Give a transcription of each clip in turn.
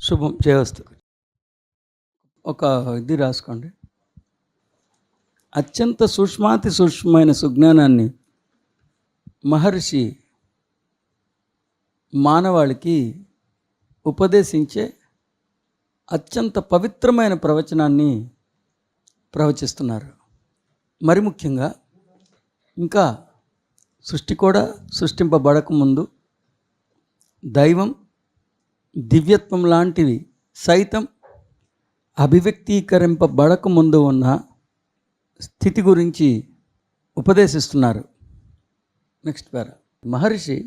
శుభం చేయవస్తు. ఒక ఇది రాసుకోండి. అత్యంత సూక్ష్మాతి సూక్ష్మమైన సుజ్ఞానాన్ని మహర్షి మానవాళికి ఉపదేశించే అత్యంత పవిత్రమైన ప్రవచనాన్ని ప్రవచిస్తున్నారు. మరి ముఖ్యంగా ఇంకా సృష్టి కూడా సృష్టింపబడకముందు దైవం, దివ్యత్వం లాంటివి సైతం అభివ్యక్తీకరింపబడకముందు ఉన్న స్థితి గురించి ఉపదేశిస్తున్నారు. నెక్స్ట్ పేర. మహర్షి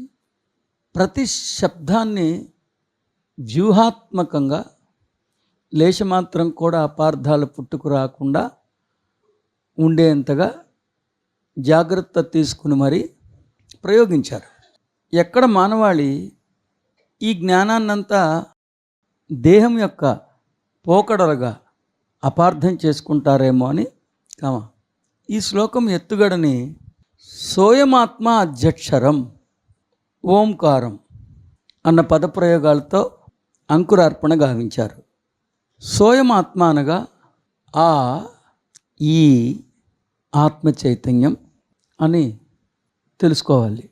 ప్రతి శబ్దాన్ని వ్యూహాత్మకంగా లేశమాత్రం కూడా అపార్థాలు పుట్టుకురాకుండా ఉండేంతగా జాగ్రత్త తీసుకుని మరీ ప్రయోగించారు. ఎక్కడ మానవాళి ఈ జ్ఞానాన్నంతా దేహం యొక్క పోకడలుగా అపార్థం చేసుకుంటారేమో అని ఈ శ్లోకం ఎత్తుగడని సోయమాత్మ అధ్యక్షరం ఓంకారం అన్న పదప్రయోగాలతో అంకురార్పణ గావించారు. సోయమాత్మ అనగా ఆ ఈ ఆత్మ చైతన్యం అని తెలుసుకోవాలి.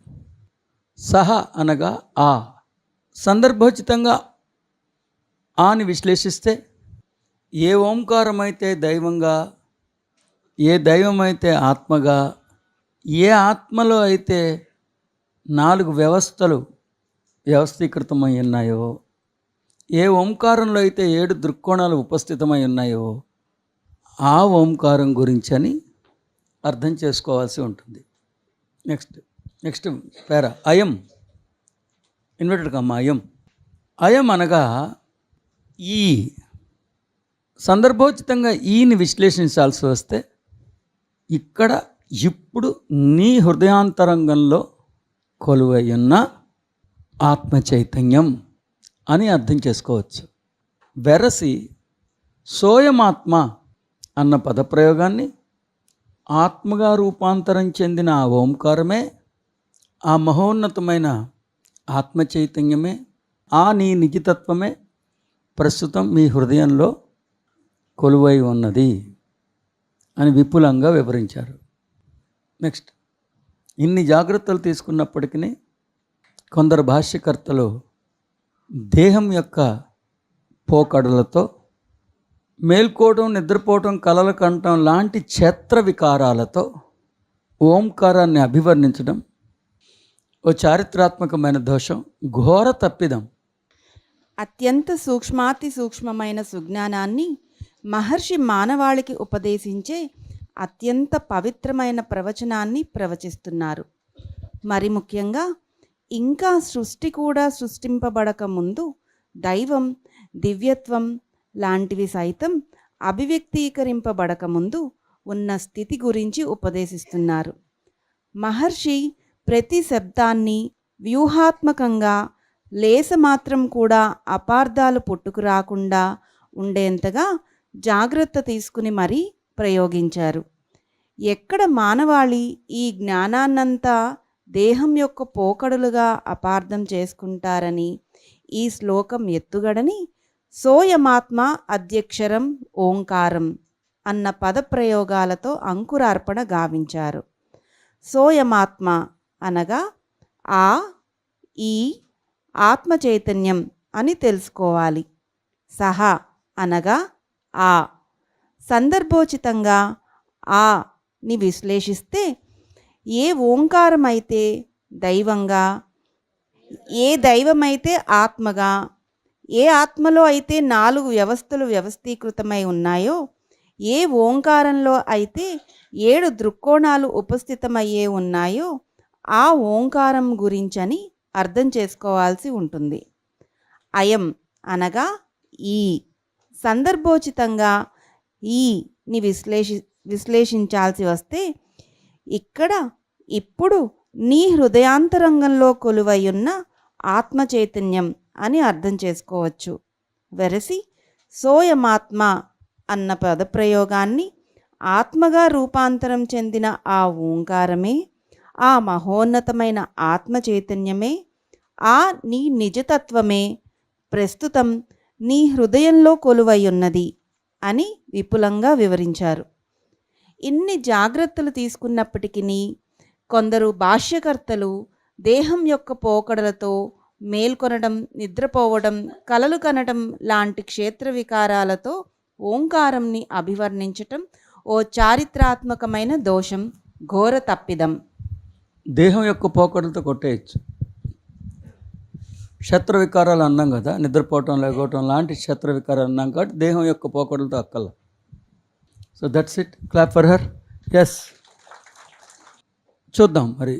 సహ అనగా ఆ. సందర్భోచితంగా ఆని విశ్లేషిస్తే ఏ ఓంకారమైతే దైవంగా, ఏ దైవమైతే ఆత్మగా, ఏ ఆత్మలో అయితే 4 వ్యవస్థలు వ్యవస్థీకృతమై ఉన్నాయో, ఏ ఓంకారంలో అయితే 7 దృక్కోణాలు ఉపస్థితమై ఉన్నాయో ఆ ఓంకారం గురించి అని అర్థం చేసుకోవాల్సి ఉంటుంది. నెక్స్ట్ పేర. అయం ఇన్వర్టెడ్ కమ్మ అయం. అయం అనగా ఈ. సందర్భోచితంగా ఈని విశ్లేషించాల్సి వస్తే ఇక్కడ ఇప్పుడు నీ హృదయాంతరంగంలో కొలువై ఉన్న ఆత్మ చైతన్యం అని అర్థం చేసుకోవచ్చు. వెరసి సోయమాత్మ అన్న పదప్రయోగాన్ని ఆత్మగా రూపాంతరం చెందిన ఆ ఓంకారమే, ఆ మహోన్నతమైన ఆత్మ చైతన్యమే, ఆ నీ నిజతత్వమే ప్రస్తుతం మీ హృదయంలో కొలువై ఉన్నది అని విపులంగా వివరించారు. నెక్స్ట్, ఇన్ని జాగ్రత్తలు తీసుకున్నప్పటికీ కొందరు భాష్యకర్తలు దేహం యొక్క పోకడలతో మేల్కోవడం, నిద్రపోవటం, కలలు కంటం లాంటి క్షేత్ర వికారాలతో ఓంకారాన్ని అభివర్ణించడం ఓ చారిత్రాత్మకమైన దోషం, ఘోర తప్పిదం. అత్యంత సూక్ష్మాతి సూక్ష్మమైన సుజ్ఞానాన్ని మహర్షి మానవాళికి ఉపదేశించే అత్యంత పవిత్రమైన ప్రవచనాన్ని ప్రవచిస్తున్నారు. మరి ముఖ్యంగా ఇంకా సృష్టి కూడా సృష్టింపబడక ముందు దైవం, దివ్యత్వం లాంటివి సైతం అభివ్యక్తీకరింపబడక ముందు ఉన్న స్థితి గురించి ఉపదేశిస్తున్నారు. మహర్షి ప్రతి శబ్దాన్ని వ్యూహాత్మకంగా లేసమాత్రం కూడా అపార్థాలు పుట్టుకురాకుండా ఉండేంతగా జాగ్రత్త తీసుకుని మరీ ప్రయోగించారు. ఎక్కడ మానవాళి ఈ జ్ఞానాన్నంతా దేహం యొక్క పోకడులుగా అపార్థం చేసుకుంటారని ఈ శ్లోకం ఎత్తుగడని సోయమాత్మ అధ్యక్షరం ఓంకారం అన్న పదప్రయోగాలతో అంకురార్పణ గావించారు. సోయమాత్మ అనగా ఆ ఈ ఆత్మ చైతన్యం అని తెలుసుకోవాలి. సహ అనగా ఆ. సందర్భోచితంగా ఆ ని విశ్లేషిస్తే ఏ ఓంకారమైతే దైవంగా, ఏ దైవమైతే ఆత్మగా, ఏ ఆత్మలో అయితే 4 వ్యవస్థలు వ్యవస్థీకృతమై ఉన్నాయో, ఏ ఓంకారంలో అయితే 7 దృక్కోణాలు ఉపస్థితమయ్యే ఉన్నాయో ఆ ఓంకారం గురించని అర్థం చేసుకోవాల్సి ఉంటుంది. అయం అనగా ఈ. సందర్భోచితంగా ఈని విశ్లేషించాల్సి వస్తే ఇక్కడ ఇప్పుడు నీ హృదయాంతరంగంలో కొలువై ఉన్న ఆత్మ చైతన్యం అని అర్థం చేసుకోవచ్చు. వెరసి సోయమాత్మ అన్న పదప్రయోగాన్ని ఆత్మగా రూపాంతరం చెందిన ఆ ఓంకారమే, ఆ మహోన్నతమైన ఆత్మ చైతన్యమే, ఆ నీ నిజతత్వమే ప్రస్తుతం నీ హృదయంలో కొలువయ్యున్నది అని విపులంగా వివరించారు. ఇన్ని జాగ్రత్తలు తీసుకున్నప్పటికీ కొందరు భాష్యకర్తలు దేహం యొక్క పోకడలతో మేల్కొనడం, నిద్రపోవడం, కలలు కనడం లాంటి క్షేత్ర వికారాలతో ఓంకారంని అభివర్ణించటం ఓ చారిత్రాత్మకమైన దోషం, ఘోర తప్పిదం. దేహం యొక్క పోకడలతో కొట్టేయచ్చు. శత్రు వికారాలు అన్నాం కదా, నిద్రపోవటం లేకపోవటం లాంటి శత్రు వికారాలు అన్నాం కాబట్టి దేహం యొక్క పోకడలతో అక్కల. So that's it. Clap for her. Yes. చూద్దాం మరి.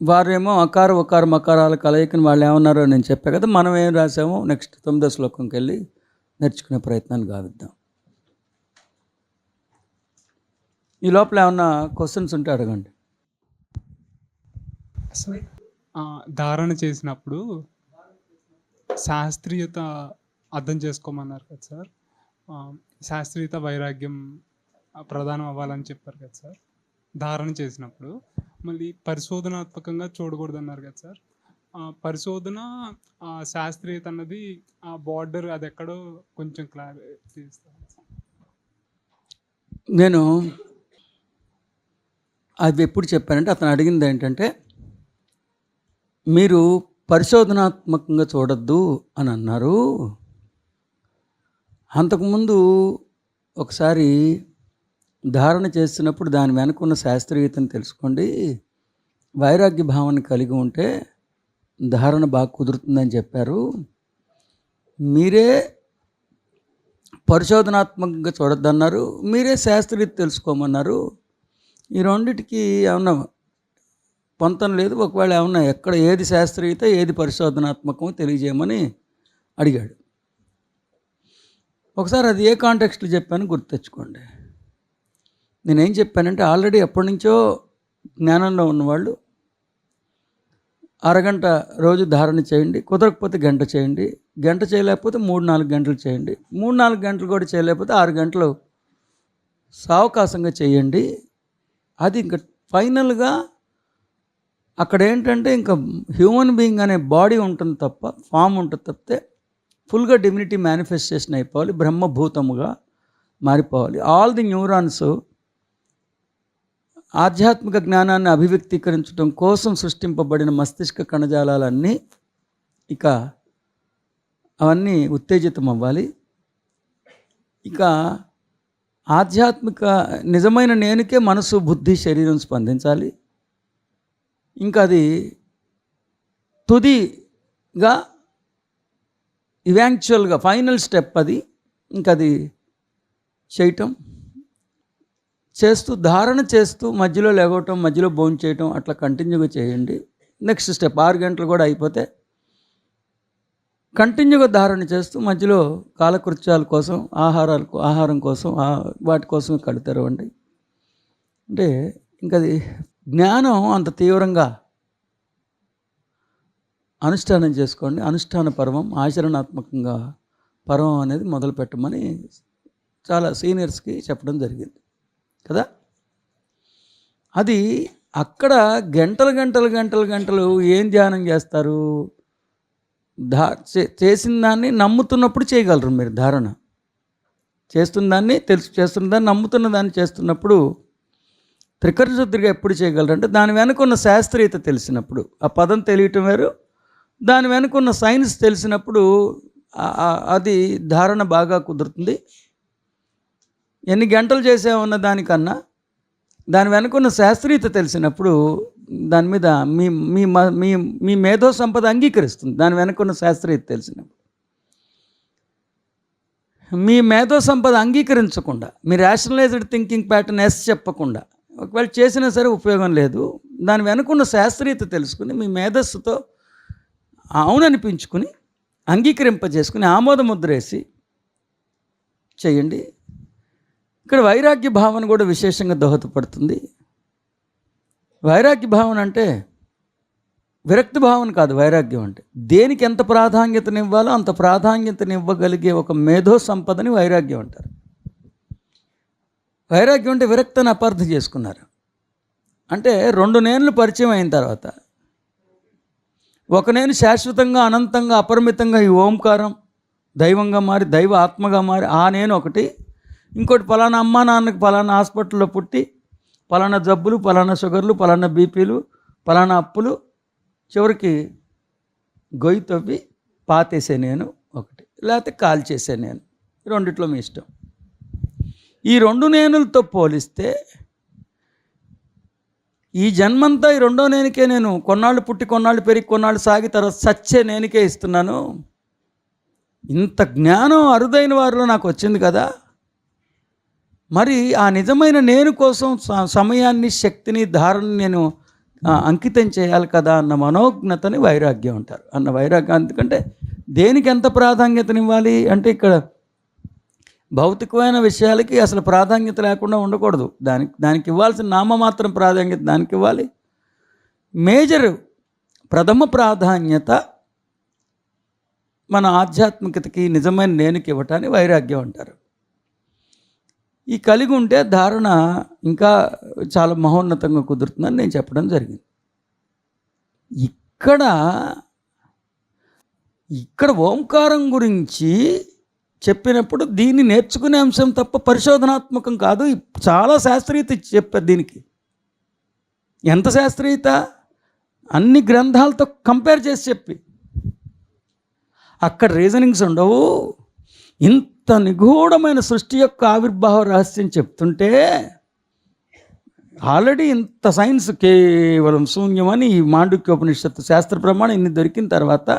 వారేమో అకార ఉకార మకారాల కలయికని వాళ్ళు ఏమన్నారో నేను చెప్పా కదా. మనం ఏం రాసామో నెక్స్ట్ 9వ శ్లోకంకి వెళ్ళి నేర్చుకునే ప్రయత్నాన్ని గావిద్దాం. ఈ లోపల ఏమన్నా క్వశ్చన్స్ ఉంటే అడగండి. ధారణ చేసినప్పుడు శాస్త్రీయత అర్థం చేసుకోమన్నారు కదా సార్. శాస్త్రీయత వైరాగ్యం ప్రధానం అవ్వాలని చెప్పారు కదా సార్. ధారణ చేసినప్పుడు మళ్ళీ పరిశోధనాత్మకంగా చూడకూడదు అన్నారు కదా సార్. పరిశోధన శాస్త్రీయత అన్నది ఆ బార్డర్ అది ఎక్కడో కొంచెం క్లారిటీ ఇస్తాను. నేను అది ఎప్పుడు చెప్పానంటే, అతను అడిగింది ఏంటంటే, మీరు పరిశోధనాత్మకంగా చూడొద్దు అని అన్నారు. అంతకుముందు ఒకసారి ధారణ చేస్తున్నప్పుడు దాని వెనుకున్న శాస్త్రీయతను తెలుసుకోండి. వైరాగ్య భావన కలిగి ఉంటే ధారణ బాగా కుదురుతుందని చెప్పారు. మీరే పరిశోధనాత్మకంగా చూడొద్దన్నారు, మీరే శాస్త్రీయత తెలుసుకోమన్నారు. ఈ రెండిటికి ఏమన్నా పొంతం లేదు. ఒకవేళ ఏమన్నా ఎక్కడ ఏది శాస్త్రీయత ఏది పరిశోధనాత్మకమో తెలియజేయమని అడిగాడు. ఒకసారి అది ఏ కాంటెక్స్ట్లో చెప్పాను గుర్తు తెచ్చుకోండి. నేనేం చెప్పానంటే, ఆల్రెడీ ఎప్పటి నుంచో జ్ఞానంలో ఉన్నవాళ్ళు అరగంట రోజు ధారణ చేయండి, కుదరకపోతే గంట చేయండి, గంట చేయలేకపోతే 3-4 గంటలు చేయండి, 3-4 గంటలు కూడా చేయలేకపోతే 6 గంటలు సావకాశంగా చేయండి. అది ఇంకా ఫైనల్గా అక్కడ ఏంటంటే ఇంకా హ్యూమన్ బీయింగ్ అనే బాడీ ఉంటుంది తప్ప, ఫామ్ ఉంటుంది తప్పితే ఫుల్గా డివినిటీ మేనిఫెస్టేషన్ అయిపోవాలి, బ్రహ్మభూతముగా మారిపోవాలి. ఆల్ ది న్యూరాన్స్ ఆధ్యాత్మిక జ్ఞానాన్ని అభివ్యక్తీకరించడం కోసం సృష్టింపబడిన మస్తిష్క కణజాలాలన్నీ ఇక అవన్నీ ఉత్తేజితం అవ్వాలి. ఇక ఆధ్యాత్మిక నిజమైన నేనుకే మనసు, బుద్ధి, శరీరం స్పందించాలి. ఇంకా అది తుదిగా ఇవాంచువల్గా ఫైనల్ స్టెప్ అది. ఇంకా అది చేయటం చేస్తూ ధారణ చేస్తూ మధ్యలో లేవటం, మధ్యలో భోజనం చేయటం అట్లా కంటిన్యూగా చేయండి. నెక్స్ట్ స్టెప్ 6 గంటలు కూడా అయిపోతే కంటిన్యూగా ధారణ చేస్తూ మధ్యలో కాలకృత్యాల కోసం, ఆహారం కోసం, వాటి కోసం కళ్ళు తెరవండి. అంటే ఇంకా అది జ్ఞానం అంత తీవ్రంగా అనుష్ఠానం చేసుకోండి. అనుష్ఠాన పర్వం, ఆచరణాత్మకంగా పర్వం అనేది మొదలు పెట్టమని చాలా సీనియర్స్కి చెప్పడం జరిగింది కదా. అది అక్కడ గంటలు ఏం ధ్యానం చేస్తారు? చేసిన దాన్ని నమ్ముతున్నప్పుడు చేయగలరు మీరు. ధారణ చేస్తున్న దాన్ని చేస్తున్న దాన్ని నమ్ముతున్న దాన్ని చేస్తున్నప్పుడు త్రికరణ శుద్ధిగా ఎప్పుడు చేయగలరు అంటే దాని వెనుకున్న శాస్త్రీయత తెలిసినప్పుడు. ఆ పదం తెలియటం వేరు, దాని వెనుకున్న సైన్స్ తెలిసినప్పుడు అది ధారణ బాగా కుదురుతుంది. ఎన్ని గంటలు చేసామన్న దానికన్నా దాని వెనుకున్న శాస్త్రీయత తెలిసినప్పుడు దాని మీద మీ మీ మీ మీ మేధో సంపద అంగీకరిస్తుంది. దాని వెనుకున్న శాస్త్రీయత తెలిసినప్పుడు మీ మేధో సంపద అంగీకరించకుండా, మీ రేషనలైజ్డ్ థింకింగ్ ప్యాటర్న్ చెప్పకుండా ఒకవేళ చేసినా సరే ఉపయోగం లేదు. దాని వెనుకున్న శాస్త్రీయత తెలుసుకుని మీ మేధస్సుతో అవుననిపించుకుని అంగీకరింపజేసుకుని ఆమోద ముద్రేసి చేయండి. ఇక్కడ వైరాగ్య భావన కూడా విశేషంగా దోహదపడుతుంది. వైరాగ్య భావన అంటే విరక్తి భావన కాదు. వైరాగ్యం అంటే దేనికి ఎంత ప్రాధాన్యతనివ్వాలో అంత ప్రాధాన్యతనివ్వగలిగే ఒక మేధో సంపదని వైరాగ్యం అంటారు. వైరాగ్యం అంటే విరక్తిని అపార్థం చేసుకున్నారు. అంటే 2 నేనులు పరిచయం అయిన తర్వాత ఒక నేను శాశ్వతంగా, అనంతంగా, అపరిమితంగా ఈ ఓంకారం దైవంగా మారి దైవ ఆత్మగా మారి ఆ నేను ఒకటి, ఇంకోటి పలానా అమ్మా నాన్నకి పలానా హాస్పిటల్లో పుట్టి పలానా జబ్బులు, పలానా షుగర్లు, పలానా బీపీలు, పలానా అప్పులు, చివరికి గొయ్యి తవ్వి పాతేసే నేను ఒకటి, లేకపోతే కాల్ చేసే నేను. రెండిట్లో మీ ఇష్టం. ఈ రెండు నేనులతో పోలిస్తే ఈ జన్మంతా ఈ రెండో నేనుకే నేను కొన్నాళ్ళు పుట్టి కొన్నాళ్ళు పెరిగి కొన్నాళ్ళు సాగి తర్వాత సచ్చే నేనుకే ఇస్తున్నాను. ఇంత జ్ఞానం అరుదైన వారిలో నాకు వచ్చింది కదా, మరి ఆ నిజమైన నేను కోసం సమయాన్ని, శక్తిని, ధారణని నేను అంకితం చేయాలి కదా అన్న మనోజ్ఞతని వైరాగ్యం అంటారు. అన్న వైరాగ్యం. ఎందుకంటే దేనికి ఎంత ప్రాధాన్యతనివ్వాలి అంటే ఇక్కడ భౌతికమైన విషయాలకి అసలు ప్రాధాన్యత లేకుండా ఉండకూడదు. దానికి ఇవ్వాల్సిన నామమాత్రం ప్రాధాన్యత దానికి ఇవ్వాలి. ప్రథమ ప్రాధాన్యత మన ఆధ్యాత్మికతకి, నిజమైన నేనుకి ఇవ్వటాన్ని వైరాగ్యం అంటారు. ఈ కలిగి ఉంటే ధారణ ఇంకా చాలా మహోన్నతంగా కుదురుతుందని నేను చెప్పడం జరిగింది. ఇక్కడ ఓంకారం గురించి చెప్పినప్పుడు దీన్ని నేర్చుకునే అంశం తప్ప పరిశోధనాత్మకం కాదు. చాలా శాస్త్రీయత చెప్పారు దీనికి. ఎంత శాస్త్రీయత! అన్ని గ్రంథాలతో కంపేర్ చేసి చెప్పి అక్కడ రీజనింగ్స్ ఉండవు. ఇంత నిగూఢమైన సృష్టి యొక్క ఆవిర్భావ రహస్యం చెప్తుంటే ఆల్రెడీ ఇంత సైన్స్ కేవలం శూన్యమని ఈ మాండుక్యోపనిషత్తు శాస్త్ర ప్రమాణం ఇన్ని దొరికిన తర్వాత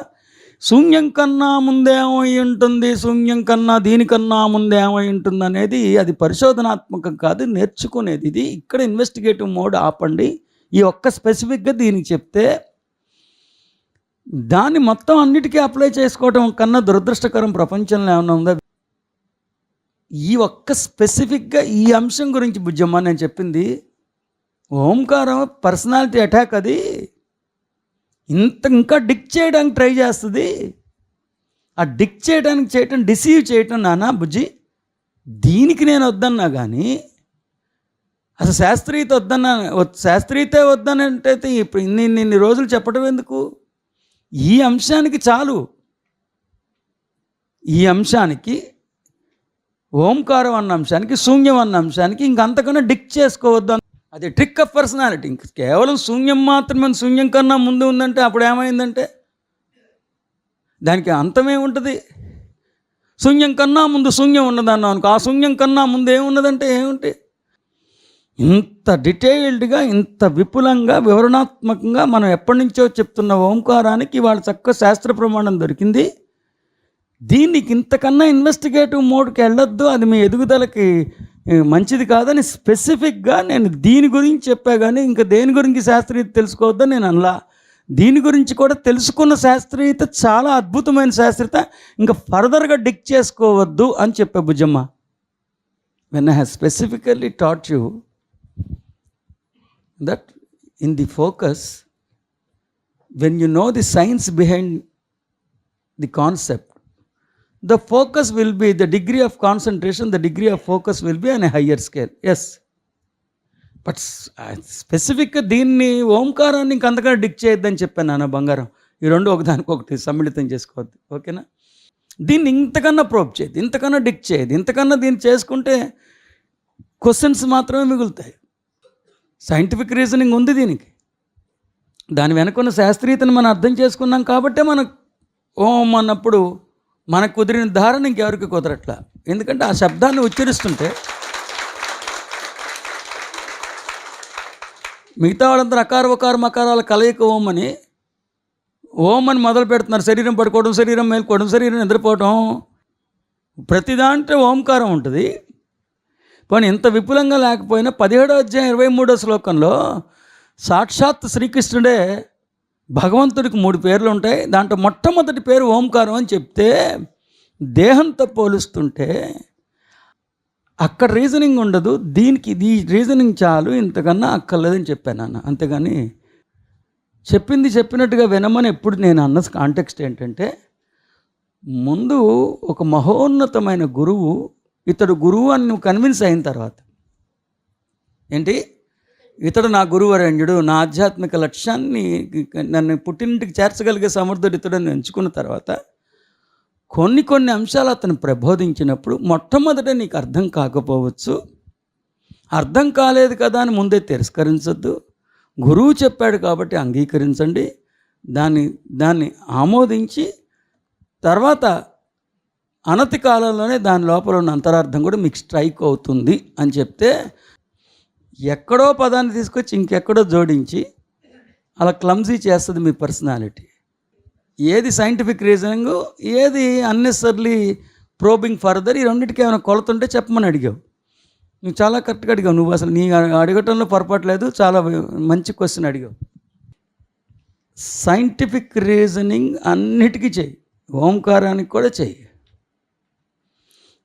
శూన్యం కన్నా ముందేమై ఉంటుంది, శూన్యం కన్నా దీనికన్నా ముందేమై ఉంటుంది అనేది అది పరిశోధనాత్మకం కాదు, నేర్చుకునేది. ఇది ఇక్కడ ఇన్వెస్టిగేటివ్ మోడ్ ఆపండి. ఈ ఒక్క స్పెసిఫిక్గా దీనికి చెప్తే దాన్ని మొత్తం అన్నిటికీ అప్లై చేసుకోవటం కన్నా దురదృష్టకరం ప్రపంచంలో ఏమైనా ఉందా? ఈ ఒక్క స్పెసిఫిక్గా ఈ అంశం గురించి బుజ్జమ్మ నేను చెప్పింది. ఓంకారం పర్సనాలిటీ అటాక్. అది ఇంకా డిక్ చేయడానికి ట్రై చేస్తుంది. ఆ డిక్ చేయడం డిసీవ్ చేయటం నానా బుజ్జి, దీనికి నేను వద్దన్నా కానీ అసలు శాస్త్రీయత వద్దనంటే ఇప్పుడు ఇన్ని రోజులు చెప్పడం ఎందుకు? ఈ అంశానికి చాలు. ఈ అంశానికి, ఓంకారం అన్న అంశానికి, శూన్యం అన్న అంశానికి ఇంకంతకన్నా డిక్ చేసుకోవద్దు. అది ట్రిక్ ఆఫ్ పర్సనాలిటీ. ఇంక కేవలం శూన్యం మాత్రమే, శూన్యం కన్నా ముందు ఉందంటే అప్పుడు ఏమైందంటే దానికి అంతమే ఉంటుంది. శూన్యం కన్నా ముందు శూన్యం ఉన్నదన్నాం అనుకో, ఆ శూన్యం కన్నా ముందు ఏమున్నదంటే ఏముంటే ఇంత డీటెయిల్డ్గా, ఇంత విపులంగా, వివరణాత్మకంగా మనం ఎప్పటి నుంచో చెప్తున్న ఓంకారానికి వాళ్ళు చక్కగా శాస్త్ర ప్రమాణం దొరికింది. దీనికి ఇంతకన్నా ఇన్వెస్టిగేటివ్ మోడ్కి వెళ్ళొద్దు, అది మీ ఎదుగుదలకి మంచిది కాదని స్పెసిఫిక్గా నేను దీని గురించి చెప్పా. కానీ ఇంకా దేని గురించి శాస్త్రీయత తెలుసుకోవద్దని నేను అనలా. దీని గురించి కూడా తెలుసుకున్న శాస్త్రీయత చాలా అద్భుతమైన శాస్త్రీయత, ఇంకా ఫర్దర్గా డిక్ చేసుకోవద్దు అని చెప్పా Bujjamma. When I have specifically taught you that in the focus, when you know the science behind the concept, the focus will be, the degree of concentration, the degree of focus will be on a higher scale. Yes, but స్పెసిఫిక్గా దీన్ని ఓంకారాన్ని ఇంకంతగా Dick చేయొద్దని చెప్పాను నాన్న బంగారం. ఈ రెండు ఒకదానికొకటి సమ్మిళితం చేసుకోవద్దు, ఓకేనా? దీన్ని ఇంతకన్నా ప్రోబ్ చేయదు, ఇంతకన్నా డిక్ చేయదు. ఇంతకన్నా దీన్ని చేసుకుంటే క్వశ్చన్స్ మాత్రమే మిగులుతాయి. సైంటిఫిక్ రీజనింగ్ ఉంది దీనికి. దాని వెనుకున్న శాస్త్రీయతను మనం అర్థం చేసుకున్నాం కాబట్టే మనకు ఓం అన్నప్పుడు మనకు కుదిరిన ధారణ ఇంకెవరికి కుదరట్లా. ఎందుకంటే ఆ శబ్దాన్ని ఉచ్చరిస్తుంటే మిగతా వాళ్ళందరూ అకార ఉకార మకారాల కలయిక ఓం అని మొదలు పెడుతున్నారు. శరీరం పడుకోవడం, శరీరం మేల్కోవడం, శరీరం నిద్రపోవడం, ప్రతి దాంట్లో ఓంకారం ఉంటుంది. కానీ ఇంత విపులంగా లేకపోయినా 17వ అధ్యాయం 23వ శ్లోకంలో సాక్షాత్ శ్రీకృష్ణుడే భగవంతుడికి 3 పేర్లు ఉంటాయి. దాంట్లో మొట్టమొదటి పేరు ఓంకారం అని చెప్తే దేహంతో పోలుస్తుంటే అక్కడ రీజనింగ్ ఉండదు. దీనికి ఈ రీజనింగ్ చాలు, ఇంతకన్నా అక్కర్లేదని చెప్పాను అన్న. అంతేగాని చెప్పింది చెప్పినట్టుగా వినమని ఎప్పుడు నేను అన్న కాంటెక్స్ట్ ఏంటంటే, ముందు ఒక మహోన్నతమైన గురువు, ఇతడు గురువు అని నువ్వు కన్విన్స్ అయిన తర్వాత, ఏంటి ఇతడు నా గురువరేణ్యుడు, నా ఆధ్యాత్మిక లక్ష్యాన్ని నన్ను పుట్టినింటికి చేర్చగలిగే సమర్థుడు ఇతడని ఎంచుకున్న తర్వాత కొన్ని అంశాలు అతను ప్రబోధించినప్పుడు మొట్టమొదట నీకు అర్థం కాకపోవచ్చు, అర్థం కాలేదు కదా అని ముందే తిరస్కరించొద్దు. గురువు చెప్పాడు కాబట్టి అంగీకరించండి, దాన్ని ఆమోదించి తర్వాత అనతి కాలంలోనే దాని లోపల ఉన్న అంతరార్థం కూడా మీకు స్ట్రైక్ అవుతుంది అని చెప్తే, ఎక్కడో పదాన్ని తీసుకొచ్చి ఇంకెక్కడో జోడించి అలా క్లమ్జీ చేస్తుంది మీ పర్సనాలిటీ. ఏది సైంటిఫిక్ రీజనింగ్, ఏది అన్నెసర్లీ ప్రోబింగ్ ఫర్దర్, ఈ రెండింటికి ఏమైనా కొలతుంటే చెప్పమని అడిగావు. నువ్వు చాలా కరెక్ట్గా అడిగావు. నువ్వు అసలు నీ అడగటంలో పొరపాటు లేదు, చాలా మంచి క్వశ్చన్ అడిగావు. సైంటిఫిక్ రీజనింగ్ అన్నిటికీ చెయ్యి, ఓంకారానికి కూడా చెయ్యి.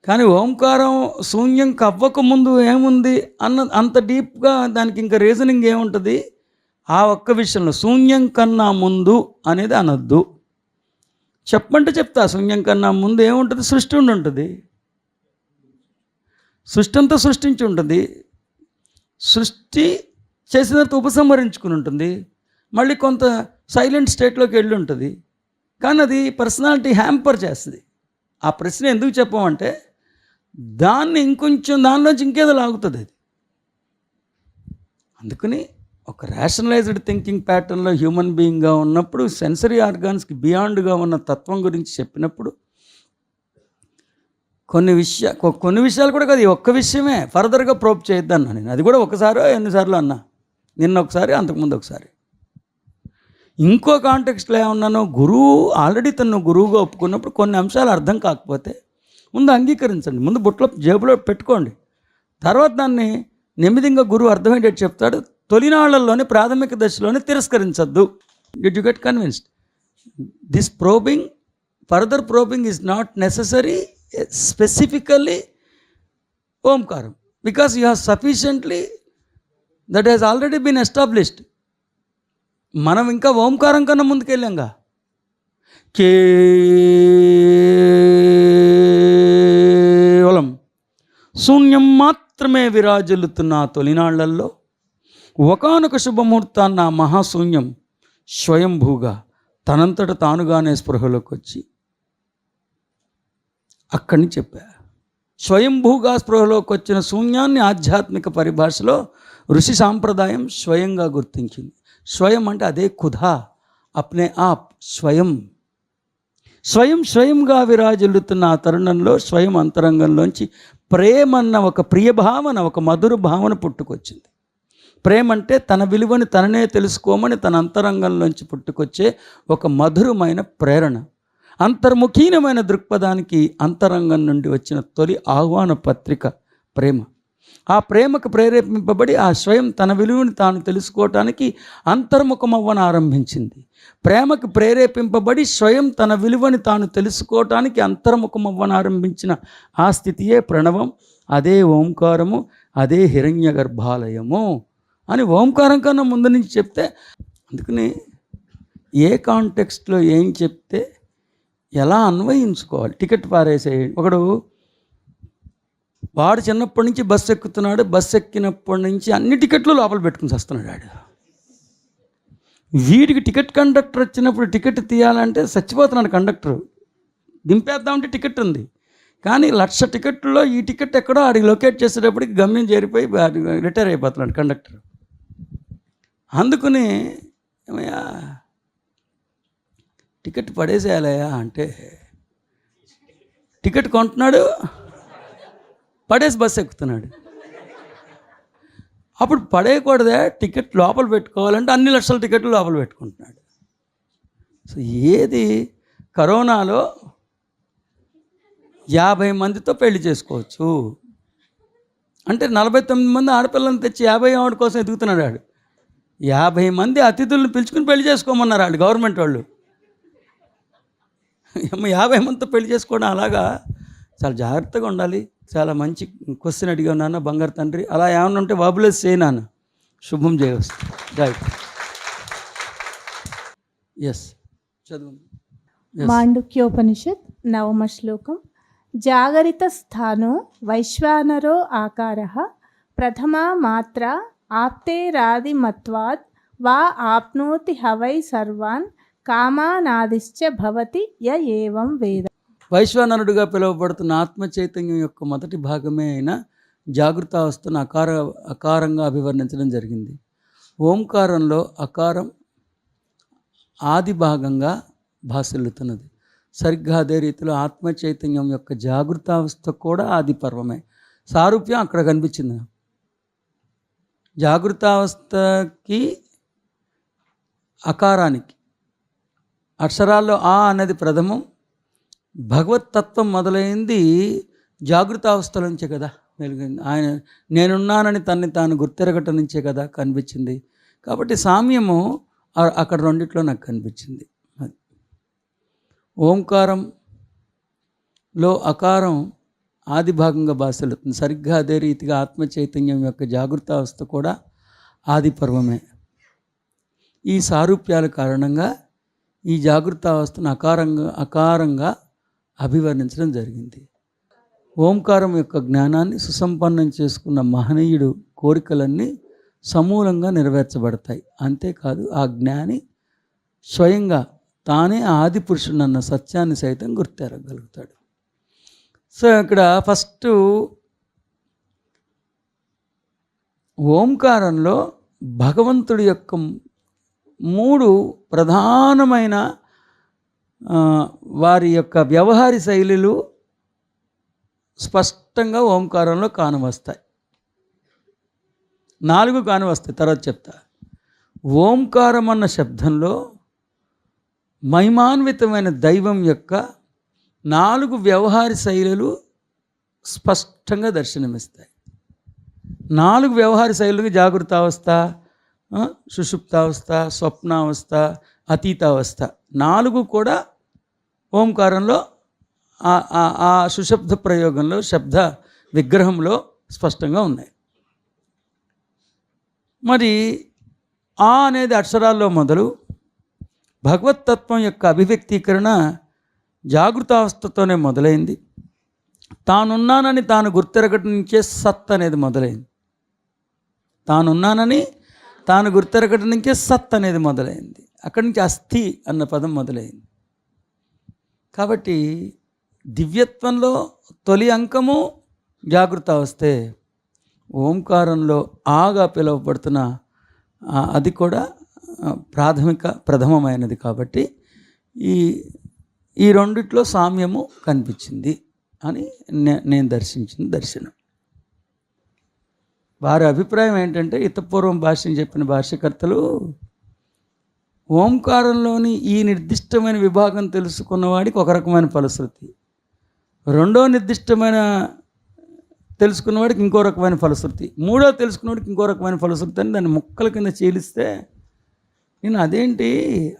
కానీ ఓంకారం శూన్యం కవ్వకముందు ఏముంది అంత డీప్గా దానికి ఇంకా రీజనింగ్ ఏముంటుంది? ఆ ఒక్క విషయంలో శూన్యం కన్నా ముందు అనేది అనొద్దు. చెప్పంటే చెప్తా. శూన్యం కన్నా ముందు ఏముంటుంది? సృష్టి ఉంటుంది. సృష్టి అంతా సృష్టించి ఉంటుంది. సృష్టి చేసిన తర్వాత ఉపసంహరించుకుని ఉంటుంది. మళ్ళీ కొంత సైలెంట్ స్టేట్లోకి వెళ్ళి ఉంటుంది. కానీ అది పర్సనాలిటీ హ్యాంపర్ చేస్తుంది. ఆ ప్రశ్న ఎందుకు చెప్పామంటే దాన్ని ఇంకొంచెం దానిలోంచి ఇంకేదో లాగుతుంది అది. అందుకని ఒక రేషనలైజ్డ్ థింకింగ్ ప్యాటర్న్లో హ్యూమన్ బీయింగ్గా ఉన్నప్పుడు, సెన్సరీ ఆర్గాన్స్కి బియాండ్గా ఉన్న తత్వం గురించి చెప్పినప్పుడు కొన్ని విషయాలు కూడా కాదు, ఒక్క విషయమే ఫర్దర్గా ప్రోబ్ చేయొద్దన్నా నేను. అది కూడా ఒకసారో ఎన్నిసార్లు అన్నా, నిన్న ఒకసారి, అంతకుముందు ఒకసారి. ఇంకో కాంటెక్స్ట్లో ఏమన్నాను, గురువు ఆల్రెడీ తను గురువుగా ఒప్పుకున్నప్పుడు కొన్ని అంశాలు అర్థం కాకపోతే ముందు అంగీకరించండి, ముందు బుట్టలో జేబులో పెట్టుకోండి. తర్వాత దాన్ని నెమ్మదిగా గురువు అర్థమయ్యేటట్టు చెప్తాడు. తొలినాళ్లలోనే ప్రాథమిక దశలోనే తిరస్కరించద్దు. Did you get convinced? This probing, further probing is not necessary specifically Omkaram, because you have sufficiently that has already been established. మనం ఇంకా ఓంకారం కన్నా ముందుకెళ్ళాంగా. కేవలం శూన్యం మాత్రమే విరాజిల్లుతున్న తొలినాళ్లలో ఒకానొక శుభముహూర్తాన్న మహాశూన్యం స్వయంభూగా తనంతట తానుగానే స్పృహలోకి వచ్చి అక్కడి నుంచి చెప్పా. స్వయంభూగా స్పృహలోకి వచ్చిన శూన్యాన్ని ఆధ్యాత్మిక పరిభాషలో ఋషి సాంప్రదాయం స్వయంగా గుర్తించింది. స్వయం అంటే అదే ఖుదా, అప్నే ఆప్, స్వయంగా విరాజిల్లుతున్న ఆ తరుణంలో స్వయం అంతరంగంలోంచి ప్రేమన్న ఒక ప్రియ భావన, ఒక మధుర భావన పుట్టుకొచ్చింది. ప్రేమ అంటే తన విలువని తననే తెలుసుకోమని తన అంతరంగంలోంచి పుట్టుకొచ్చే ఒక మధురమైన ప్రేరణ. అంతర్ముఖీనమైన దృక్పథానికి అంతరంగం నుండి వచ్చిన తొలి ఆహ్వాన పత్రిక ప్రేమ. ఆ ప్రేమకు ప్రేరేపింపబడి ఆ స్వయం తన విలువని తాను తెలుసుకోవటానికి అంతర్ముఖమవ్వన ఆరంభించింది. ప్రేమకు ప్రేరేపింపబడి స్వయం తన విలువని తాను తెలుసుకోవటానికి అంతర్ముఖమవ్వన ఆరంభించిన ఆ స్థితియే ప్రణవం, అదే ఓంకారము, అదే హిరణ్య గర్భాలయము అని ఓంకారం కన్నా ముందు నుంచి చెప్తే, అందుకని ఏ కాంటెక్స్ట్లో ఏం చెప్తే ఎలా అన్వయించుకోవాలి. టికెట్ పారేసే వాడు చిన్నప్పటి నుంచి బస్సు ఎక్కుతున్నాడు, బస్సు ఎక్కినప్పటి నుంచి అన్ని టికెట్లు లోపల పెట్టుకుని వస్తున్నాడు వాడు. వీడికి టికెట్ కండక్టర్ వచ్చినప్పుడు టికెట్ తీయాలంటే చచ్చిపోతున్నాడు కండక్టర్. దింపేద్దామంటే టికెట్ ఉంది, కానీ 1,00,000 టికెట్లలో ఈ టికెట్ ఎక్కడో ఆడికి లొకేట్ చేసేటప్పటికి గమ్యం చేరిపోయి రిటైర్ అయిపోతున్నాడు కండక్టర్. అందుకని ఏమయ్యా టికెట్ పడేసేయాలయ్యా అంటే టికెట్ కొంటున్నాడు, పడేసి బస్సు ఎక్కుతున్నాడు. అప్పుడు పడేయకూడదే, టికెట్ లోపల పెట్టుకోవాలంటే అన్ని 1,00,000 టికెట్లు లోపల పెట్టుకుంటున్నాడు. సో ఏది కరోనాలో 50 మందితో పెళ్లి చేసుకోవచ్చు అంటే 49 మంది ఆడపిల్లలను తెచ్చి 50 ఆవిడ కోసం ఎదుగుతున్నాడు వాడు. 50 మంది అతిథులను పిలుచుకుని పెళ్లి చేసుకోమన్నారు వాళ్ళు, గవర్నమెంట్ వాళ్ళు. 50 మందితో పెళ్లి చేసుకోవడం అలాగా చాలా జాగ్రత్తగా ఉండాలి. చాలా మంచి క్వశ్చన్ అడిగావు నాన్న, బంగారు తండ్రి. అలా ఏమన్నా ఉంటే వాబులేసి చేయి నాన్న, శుభం చేయవస్తుంది. రైట్, ఎస్ చదువు. మాండుక్యోపనిషత్ 9వ శ్లోకం. జాగరిత స్థానో వైశ్వానరో ఆకారః ప్రథమా మాత్ర ఆప్తేరాదిమత్వాద్ వా ఆప్నోతి హవై సర్వాన్ కామానాదిశ్చ భవతి య ఏవం వేద. వైశ్వానరుడిగా పిలువబడుతున్న ఆత్మ చైతన్యం యొక్క మొదటి భాగమే అయిన జాగృతావస్థను అకారంగా అభివర్ణించడం జరిగింది. ఓంకారంలో అకారం ఆది భాగంగా భాసిల్లుతున్నది. సరిగ్గా అదే రీతిలో ఆత్మ చైతన్యం యొక్క జాగృతావస్థ కూడా ఆది పర్వమే. సారూప్యం అక్కడ కనిపించింది నాకు. జాగృతావస్థకి అకారానికి అక్షరాల్లో ఆ అనేది ప్రథమం. భగవతత్వం మొదలైంది జాగృతావస్థ నుంచే కదా వెలిగింది. ఆయన నేనున్నానని తన్ని తాను గుర్తెరగటం నుంచే కదా కనిపించింది. కాబట్టి సామ్యము అక్కడ రెండిట్లో నాకు కనిపించింది. ఓంకారంలో అకారం ఆది భాగంగా భాషలుతుంది. సరిగ్గా అదే రీతిగా ఆత్మ చైతన్యం యొక్క జాగృతావస్థ కూడా ఆది పర్వమే. ఈ సారూప్యాల కారణంగా ఈ జాగృతావస్థను అకారంగా అభివర్ణించడం జరిగింది. ఓంకారం యొక్క జ్ఞానాన్ని సుసంపన్నం చేసుకున్న మహనీయుడు కోరికలన్నీ సమూలంగా నెరవేర్చబడతాయి. అంతేకాదు ఆ జ్ఞాని స్వయంగా తానే ఆది పురుషుడన్న సత్యాన్ని సైతం గుర్తెరగలుగుతాడు. సో ఇక్కడ ఫస్ట్ ఓంకారంలో భగవంతుడి యొక్క 3 ప్రధానమైన వారి యొక్క వ్యవహార శైలులు స్పష్టంగా ఓంకారంలో కానవస్తాయి. 4 కానవస్తాయి, తర్వాత చెప్తా. ఓంకారం అన్న శబ్దంలో మహిమాన్వితమైన దైవం యొక్క 4 వ్యవహార శైలులు స్పష్టంగా దర్శనమిస్తాయి. 4 వ్యవహార శైలులకు జాగృతావస్థ, సుషుప్తావస్థ, స్వప్నావస్థ, అతీతావస్థ 4 కూడా ఓంకారంలో ఆ సుశబ్ద ప్రయోగంలో శబ్ద విగ్రహంలో స్పష్టంగా ఉన్నాయి. మరి ఆ అనేది అక్షరాల్లో మొదలు భగవతత్వం యొక్క అభివ్యక్తీకరణ జాగృతావస్థతోనే మొదలైంది. తానున్నానని తాను గుర్తెరగటం నుంచే సత్ అనేది మొదలైంది. తానున్నానని తాను గుర్తెరగటం నుంచే సత్ అనేది మొదలైంది. అక్కడి నుంచి అస్థి అన్న పదం మొదలైంది. కాబట్టి దివ్యత్వంలో తొలి అంకము జాగృతావస్థే. ఓంకారంలో ఆగా పిలువబడుతున్న అది కూడా ప్రథమమైనది. కాబట్టి ఈ రెండిట్లో సామ్యము కనిపించింది అని నేను దర్శించిన దర్శనం. వారి అభిప్రాయం ఏంటంటే, ఇతపూర్వం భాష్యం చెప్పిన భాష్యకర్తలు ఓంకారంలోని ఈ నిర్దిష్టమైన విభాగం తెలుసుకున్నవాడికి ఒక రకమైన ఫలశ్రుతి, రెండో నిర్దిష్టమైన తెలుసుకున్నవాడికి ఇంకో రకమైన ఫలశ్రుతి, మూడో తెలుసుకున్నవాడికి ఇంకో రకమైన ఫలశ్రుతి అని దాన్ని ముక్కల కింద చీలిస్తే నేను అదేంటి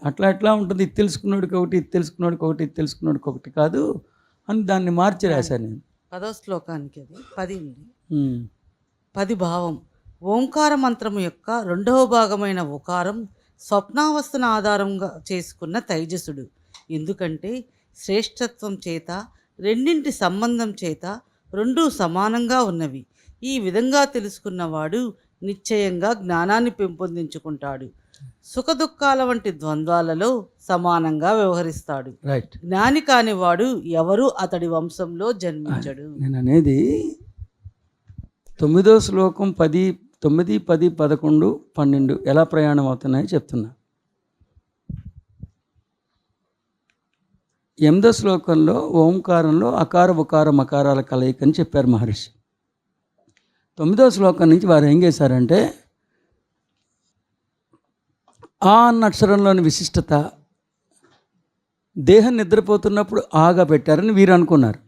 అట్లా ఉంటుంది, ఇది తెలుసుకున్నవాడికి ఒకటి, ఇది తెలుసుకున్నవాడికి ఒకటి, ఇది తెలుసుకున్నవాడికి ఒకటి కాదు అని దాన్ని మార్చి రాశాను నేను. 10వ శ్లోకానికి అది 10 ఉంది. 10 భావం. ఓంకార మంత్రము యొక్క 2వ భాగమైన ఓకారం స్వప్నావస్థను ఆధారంగా చేసుకున్న తైజసుడు. ఎందుకంటే శ్రేష్టత్వం చేత, రెండింటి సంబంధం చేత రెండూ సమానంగా ఉన్నవి. ఈ విధంగా తెలుసుకున్నవాడు నిశ్చయంగా జ్ఞానాన్ని పెంపొందించుకుంటాడు. సుఖదుఖాల వంటి ద్వంద్వాలలో సమానంగా వ్యవహరిస్తాడు. రైట్. జ్ఞాని కానివాడు ఎవరు అతడి వంశంలో జన్మించడు. నేను అనేది 9వ శ్లోకం 10, 9, 10, 11, 12 ఎలా ప్రయాణం అవుతున్నాయో చెప్తున్నా. 8వ శ్లోకంలో ఓంకారంలో అకార ఉకార మకారాల కలయిక అని చెప్పారు మహర్షి. 9వ శ్లోకం నుంచి వారు ఏం చేశారంటే, ఆ అన్న అక్షరంలోని విశిష్టత దేహం నిద్రపోతున్నప్పుడు ఆగా పెట్టారని వీరు అనుకున్నారు.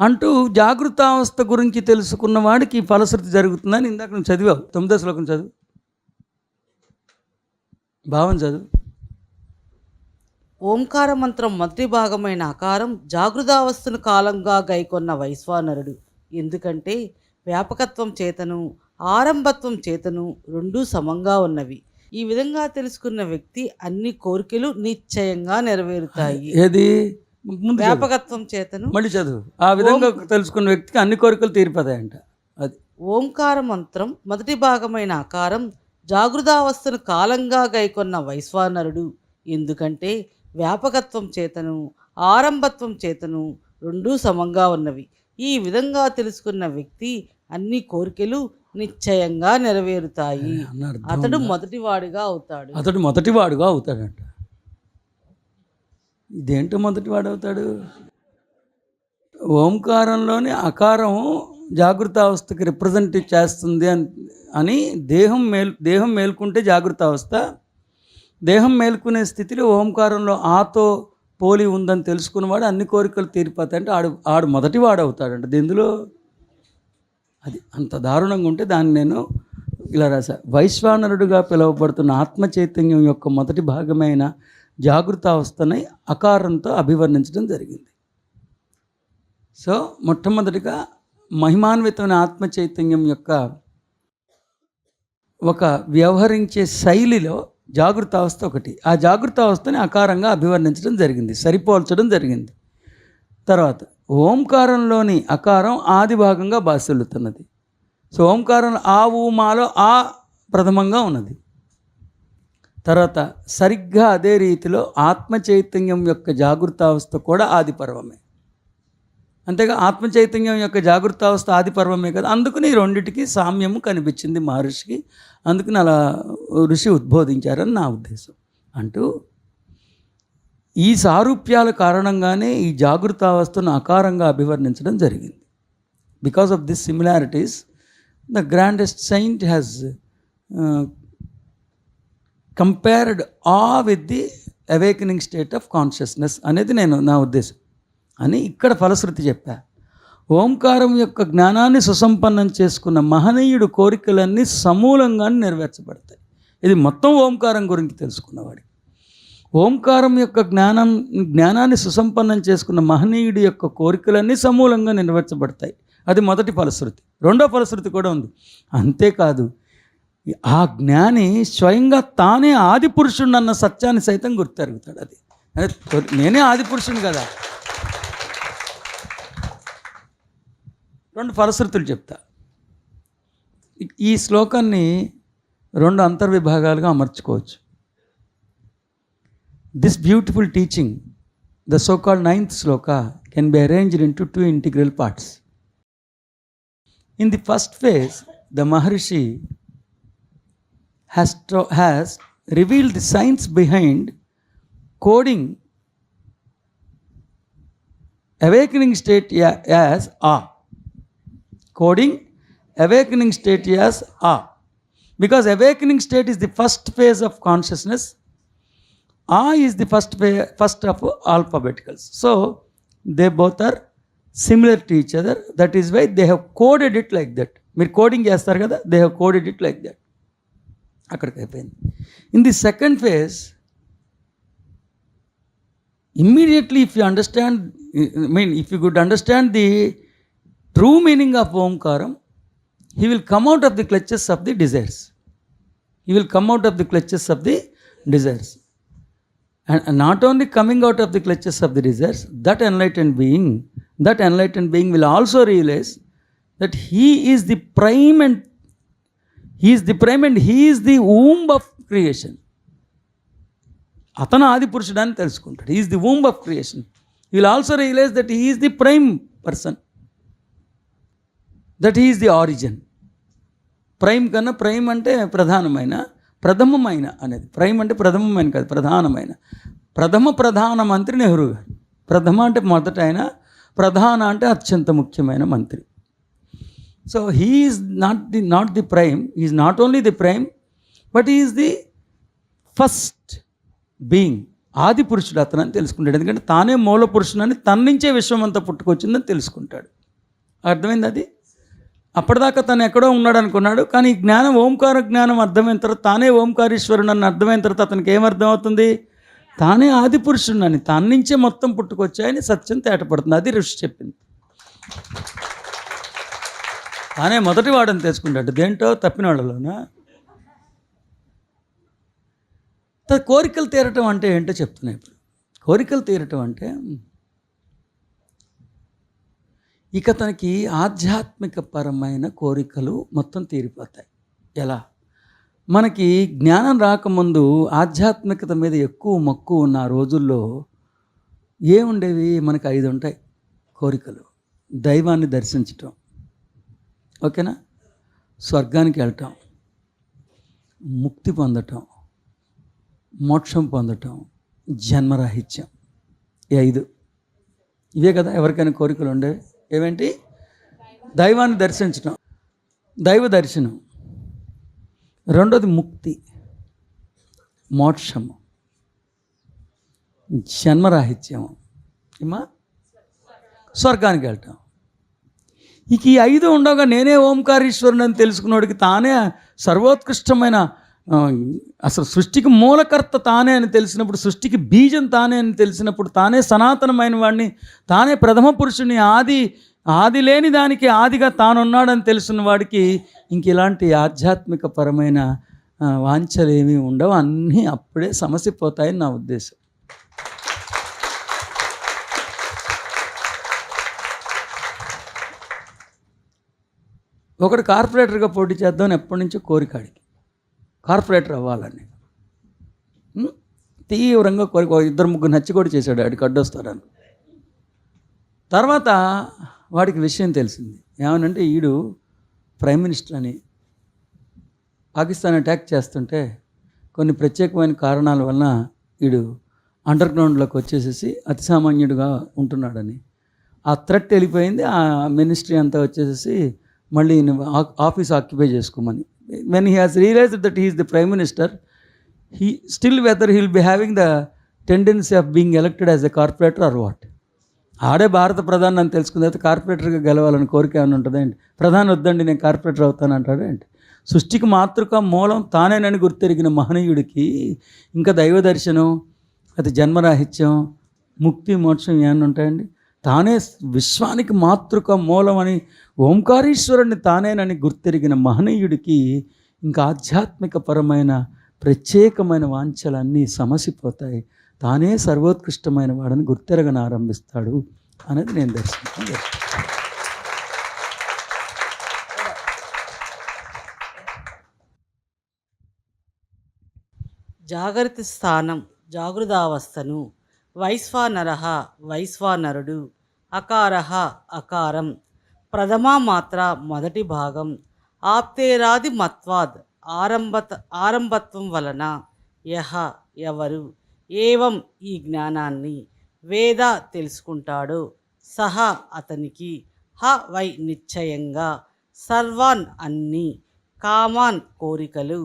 అంటూ జాగృతావస్థ గురించి తెలుసుకున్న వాడికి ఫలశ్రుతి జరుగుతుందని ఇందాక నువ్వు చదివావు. 9వ శ్లోకం చదువు, భావం చదువు. ఓంకార మంత్రం మొదటి భాగమైన అకారం జాగృతావస్థను కాలంగా గైకొన్న వైశ్వానరుడు. ఎందుకంటే వ్యాపకత్వం చేతను ఆరంభత్వం చేతను రెండూ సమంగా ఉన్నవి. ఈ విధంగా తెలుసుకున్న వ్యక్తి అన్ని కోరికలు నిశ్చయంగా నెరవేరుతాయి. ఏది వ్యాపకత్వం చేతను మళ్ళీ చదువు. ఆ విధంగా తెలుసుకున్న వ్యక్తికి అన్ని కోరికలు తీరిపోతాయంట. అది ఓంకార మంత్రం మొదటి భాగమైన అకారం జాగృతావస్థను కాలంగా గైకొన్న వైశ్వానరుడు. ఎందుకంటే వ్యాపకత్వం చేతను ఆరంభత్వం చేతను రెండూ సమంగా ఉన్నవి. ఈ విధంగా తెలుసుకున్న వ్యక్తి అన్ని కోరికలు నిశ్చయంగా నెరవేరుతాయి. అన్న అర్థం అతడు ఉందా? మొదటివాడిగా అవుతాడు. అతడు మొదటివాడుగా అవుతాడంట. ఇదేంటో మొదటివాడు అవుతాడు? ఓంకారంలోని అకారం జాగృతావస్థకి రిప్రజెంట్ చేస్తుంది అని దేహం మేల్కుంటే జాగృతావస్థ, దేహం మేల్కొనే స్థితిలో ఓంకారంలో ఆతో పోలి ఉందని తెలుసుకున్నవాడు అన్ని కోరికలు తీరిపోతాయి అంటే ఆడు మొదటివాడు అవుతాడంట. ఇందులో అది అంత దారుణంగా ఉంటే దాన్ని నేను ఇలా రాశా. వైశ్వానరుడుగా పిలువబడుతున్న ఆత్మ చైతన్యం యొక్క మొదటి భాగమైన జాగృతావస్థని అకారంతో అభివర్ణించడం జరిగింది. సో మొట్టమొదటిగా మహిమాన్వితమైన ఆత్మ చైతన్యం యొక్క ఒక వ్యవహరించే శైలిలో జాగృతావస్థ ఒకటి. ఆ జాగృతావస్థని అకారంగా అభివర్ణించడం జరిగింది, సరిపోల్చడం జరిగింది. తర్వాత ఓంకారంలోని అకారం ఆది భాగంగా భాసిల్లుతున్నది. సో ఓంకారంలో ఆ ఊమాలో ఆ ప్రథమంగా ఉన్నది. తర్వాత సరిగ్గా అదే రీతిలో ఆత్మ చైతన్యం యొక్క జాగృతావస్థ కూడా ఆది పర్వమే. అంతేగా ఆత్మ చైతన్యం యొక్క జాగృతావస్థ ఆది పర్వమే కదా. అందుకని రెండిటికి సామ్యము కనిపించింది మహర్షికి. అందుకని అలా ఋషి ఉద్బోధించారని నా ఉద్దేశం. అంటూ ఈ సారూప్యాల కారణంగానే ఈ జాగృతావస్థను అకారంగా అభివర్ణించడం జరిగింది. Because of this similarities the grandest Saint has compared with the awakening state of consciousness అనేది నా ఉద్దేశం అని ఇక్కడ ఫలశ్రుతి చెప్పా. ఓంకారం యొక్క జ్ఞానాన్ని సుసంపన్నం చేసుకున్న మహనీయుడు కోరికలన్నీ సమూలంగా నెరవేర్చబడతాయి. ఇది మొత్తం ఓంకారం గురించి తెలుసుకున్నవాడికి. ఓంకారం యొక్క జ్ఞానాన్ని సుసంపన్నం చేసుకున్న మహనీయుడి యొక్క కోరికలన్నీ సమూలంగా నెరవేర్చబడతాయి. అది మొదటి ఫలశ్రుతి. రెండో ఫలశ్రుతి కూడా ఉంది. అంతేకాదు, ఆ జ్ఞాని స్వయంగా తానే ఆది పురుషుడు అన్న సత్యాన్ని సైతం గుర్తెరుగుతాడు. అది నేనే ఆది పురుషుని కదా. రెండు ఫలశ్రుతులు చెప్తా. ఈ శ్లోకాన్ని రెండు అంతర్విభాగాలుగా అమర్చుకోవచ్చు. This beautiful teaching, the so-called 9th sloka, can be arranged into two integral parts. In the first phase, the Maharishi has revealed the science behind coding awakening state as A. Coding awakening state as A. Because awakening state is the first phase of consciousness. A is the first of alphabeticals. So they both are similar to each other. That is why they have coded it like that. మీరు coding చేస్తారు కదా, they have coded it like that. అక్కడికి అయిపోయింది. In the second phase, immediately if you understand, if you could understand the true meaning of Omkaram, he will come out of the clutches of the desires. He will come out of the clutches of the desires. And not only coming out of the clutches of the desires, that enlightened being will also realize that he is the prime and he is the womb of creation. Atana Adi Purushudan telusukuntaడు. He is the womb of creation. He will also realize that he is the prime person, that he is the origin. Prime కన్నా prime అంటే ప్రథమమైన అనేది. Prime అంటే ప్రథమమైన కాదు, ప్రధానమైన. ప్రధానమంత్రి నెహ్రూ గారు. ప్రథమ అంటే మొదట ఆయన, ప్రధాన అంటే అత్యంత ముఖ్యమైన మంత్రి. So he is not the prime, he is not only the prime, but he is the first being. ఆది పురుషుడు అతను అని తెలుసుకుంటాడు. ఎందుకంటే తానే మూల పురుషుడని, తన నుంచే విశ్వం అంతా పుట్టుకొచ్చిందని తెలుసుకుంటాడు. అర్థమైంది అది. అప్పటిదాకా తను ఎక్కడో ఉన్నాడు అనుకున్నాడు. కానీ ఈ జ్ఞానం, ఓంకార జ్ఞానం అర్థమైన తర్వాత, తానే ఓంకారేశ్వరుడు అని అర్థమైన తర్వాత అతనికి ఏమర్థమవుతుంది? తానే ఆది పురుషుడిని, తన నుంచే మొత్తం పుట్టుకొచ్చాయని సత్యం తేటపడుతుంది. అది ఋషి చెప్పింది. తానే మొదటి వాడని తెలుసుకుంటాడు. దేంటో తప్పిన వాళ్ళలోనా. కోరికలు తీరటం అంటే ఏంటో చెప్తున్నా ఇప్పుడు. కోరికలు తీరటం అంటే ఇక తనకి ఆధ్యాత్మిక పరమైన కోరికలు మొత్తం తీరిపోతాయి. ఎలా? మనకి జ్ఞానం రాకముందు ఆధ్యాత్మికత మీద ఎక్కువ మక్కువ ఉన్న రోజుల్లో ఏముండేవి? మనకు 5 ఉంటాయి కోరికలు. దైవాన్ని దర్శించటం, ఓకేనా, స్వర్గానికి వెళ్ళటం, ముక్తి పొందటం, మోక్షం పొందటం, జన్మరాహిత్యం. ఈ 5 ఇవే కదా ఎవరికైనా కోరికలు ఉండేవి. ఏవేంటి? దైవాన్ని దర్శించటం, దైవ దర్శనం. రెండోది ముక్తి, మోక్షము, జన్మరాహిత్యము, ఏమా స్వర్గానికి వెళ్ళటం. ఇక ఈ 5 ఉండగా నేనే ఓంకారీశ్వరుని అని తెలుసుకున్నవాడికి తానే సర్వోత్కృష్టమైన అసలు సృష్టికి మూలకర్త తానే అని తెలిసినప్పుడు, సృష్టికి బీజం తానే అని తెలిసినప్పుడు, తానే సనాతనమైన వాడిని, తానే ప్రథమ పురుషుని, ఆది లేని దానికి ఆదిగా తానున్నాడని తెలిసిన వాడికి ఇంక ఇలాంటి ఆధ్యాత్మిక పరమైన వాంఛలు ఏమీ ఉండవు. అన్నీ అప్పుడే సమసిపోతాయని నా ఉద్దేశం. ఒకడు కార్పొరేటర్గా పోటీ చేద్దామని ఎప్పటి నుంచో కోరికాడికి, కార్పొరేటర్ అవ్వాలని తీవ్రంగా కోరిక. 2-3 నచ్చి కూడా చేశాడు, ఆడికి అడ్డొస్తాడని. తర్వాత వాడికి విషయం తెలిసింది. ఏమనంటే ఈడు ప్రైమ్ మినిస్టర్ అని. పాకిస్తాన్ అటాక్ చేస్తుంటే కొన్ని ప్రత్యేకమైన కారణాల వలన వీడు అండర్ గ్రౌండ్లోకి వచ్చేసేసి అతి సామాన్యుడిగా ఉంటున్నాడని ఆ థ్రెట్ వెళ్ళిపోయింది. ఆ మినిస్ట్రీ అంతా వచ్చేసేసి మళ్ళీ ఆఫీస్ ఆక్యుపై చేసుకోమని. When he has realised that he is the prime minister, he still whether he will be having the tendency of being elected as a corporator or what. ఆడే భారత ప్రధాని అని తెలుసుకున్న తర్వాత కార్పొరేటర్గా గెలవాలని కోరిక ఏమైనా ఉంటుందేంటి? ప్రధాని వద్దండి నేను కార్పొరేటర్ అవుతాను అంటాడేంటి? సృష్టికి మాతృక మూలం తానేనని గుర్తెరిగిన మహనీయుడికి ఇంకా దైవ దర్శనం, అది జన్మరాహిత్యం, ముక్తి, మోక్షం ఏమన్నా ఉంటాయండి? తానే విశ్వానికి మాతృక మూలమని ఓంకారీశ్వరుణ్ణి తానేనని గుర్తెరిగిన మహనీయుడికి ఇంకా ఆధ్యాత్మిక పరమైన ప్రత్యేకమైన వాంఛలన్నీ సమసిపోతాయి. తానే సర్వోత్కృష్టమైన వాడని గుర్తెరగని ఆరంభిస్తాడు అనేది నేను దర్శించాను. జాగృతి స్థానం జాగృతావస్థను వైశ్వానరః వైశ్వానరుడు, అకారః అకారం, ప్రథమా మాత్ర మొదటి భాగం, ఆప్తేరాది మత్వాద్ ఆరంభత్వం వలన, యహ ఎవరు, ఏవం ఈ జ్ఞానాన్ని, వేద తెలుసుకుంటాడో, సహ అతనికి, హ వై నిశ్చయంగా, సర్వాన్ అన్ని, కామాన్ కోరికలు,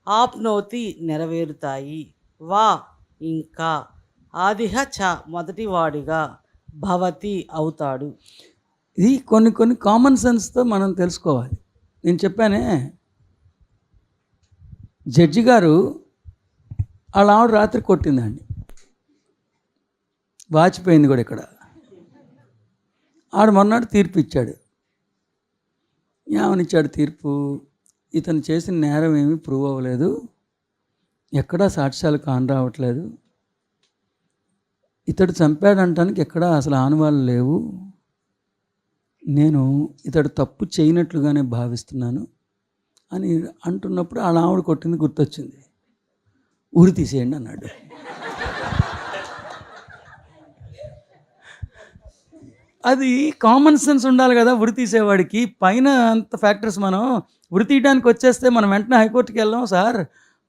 ఆప్నోతి నెరవేరుతాయి, వా ఇంకా, ఆదిహ చ మొదటివాడిగా, భవతి అవుతాడు. ఇది కొన్ని కామన్ సెన్స్తో మనం తెలుసుకోవాలి. నేను చెప్పానే, జడ్జి గారు వాళ్ళ ఆవిడ రాత్రి కొట్టిందండి, వాచిపోయింది కూడా ఇక్కడ. ఆడు మొన్నటి తీర్పు ఇచ్చాడు. ఏమనిచ్చాడు తీర్పు? ఇతను చేసిన నేరం ఏమీ ప్రూవ్ అవ్వలేదు, ఎక్కడా సాక్ష్యాలు కానరావట్లేదు, ఇతడు చంపాడంటానికి ఎక్కడా అసలు ఆనవాళ్ళు లేవు, నేను ఇతడు తప్పు చేయనట్లుగానే భావిస్తున్నాను అని అంటున్నప్పుడు వాళ్ళ ఆవిడ కొట్టింది గుర్తొచ్చింది. ఊరి తీసేయండి అన్నాడు. అది కామన్ సెన్స్ ఉండాలి కదా ఉరి తీసేవాడికి. పైన అంత ఫ్యాక్టర్స్ మనం ఉరి తీయడానికి వచ్చేస్తే మనం వెంటనే హైకోర్టుకి వెళ్ళాం. సార్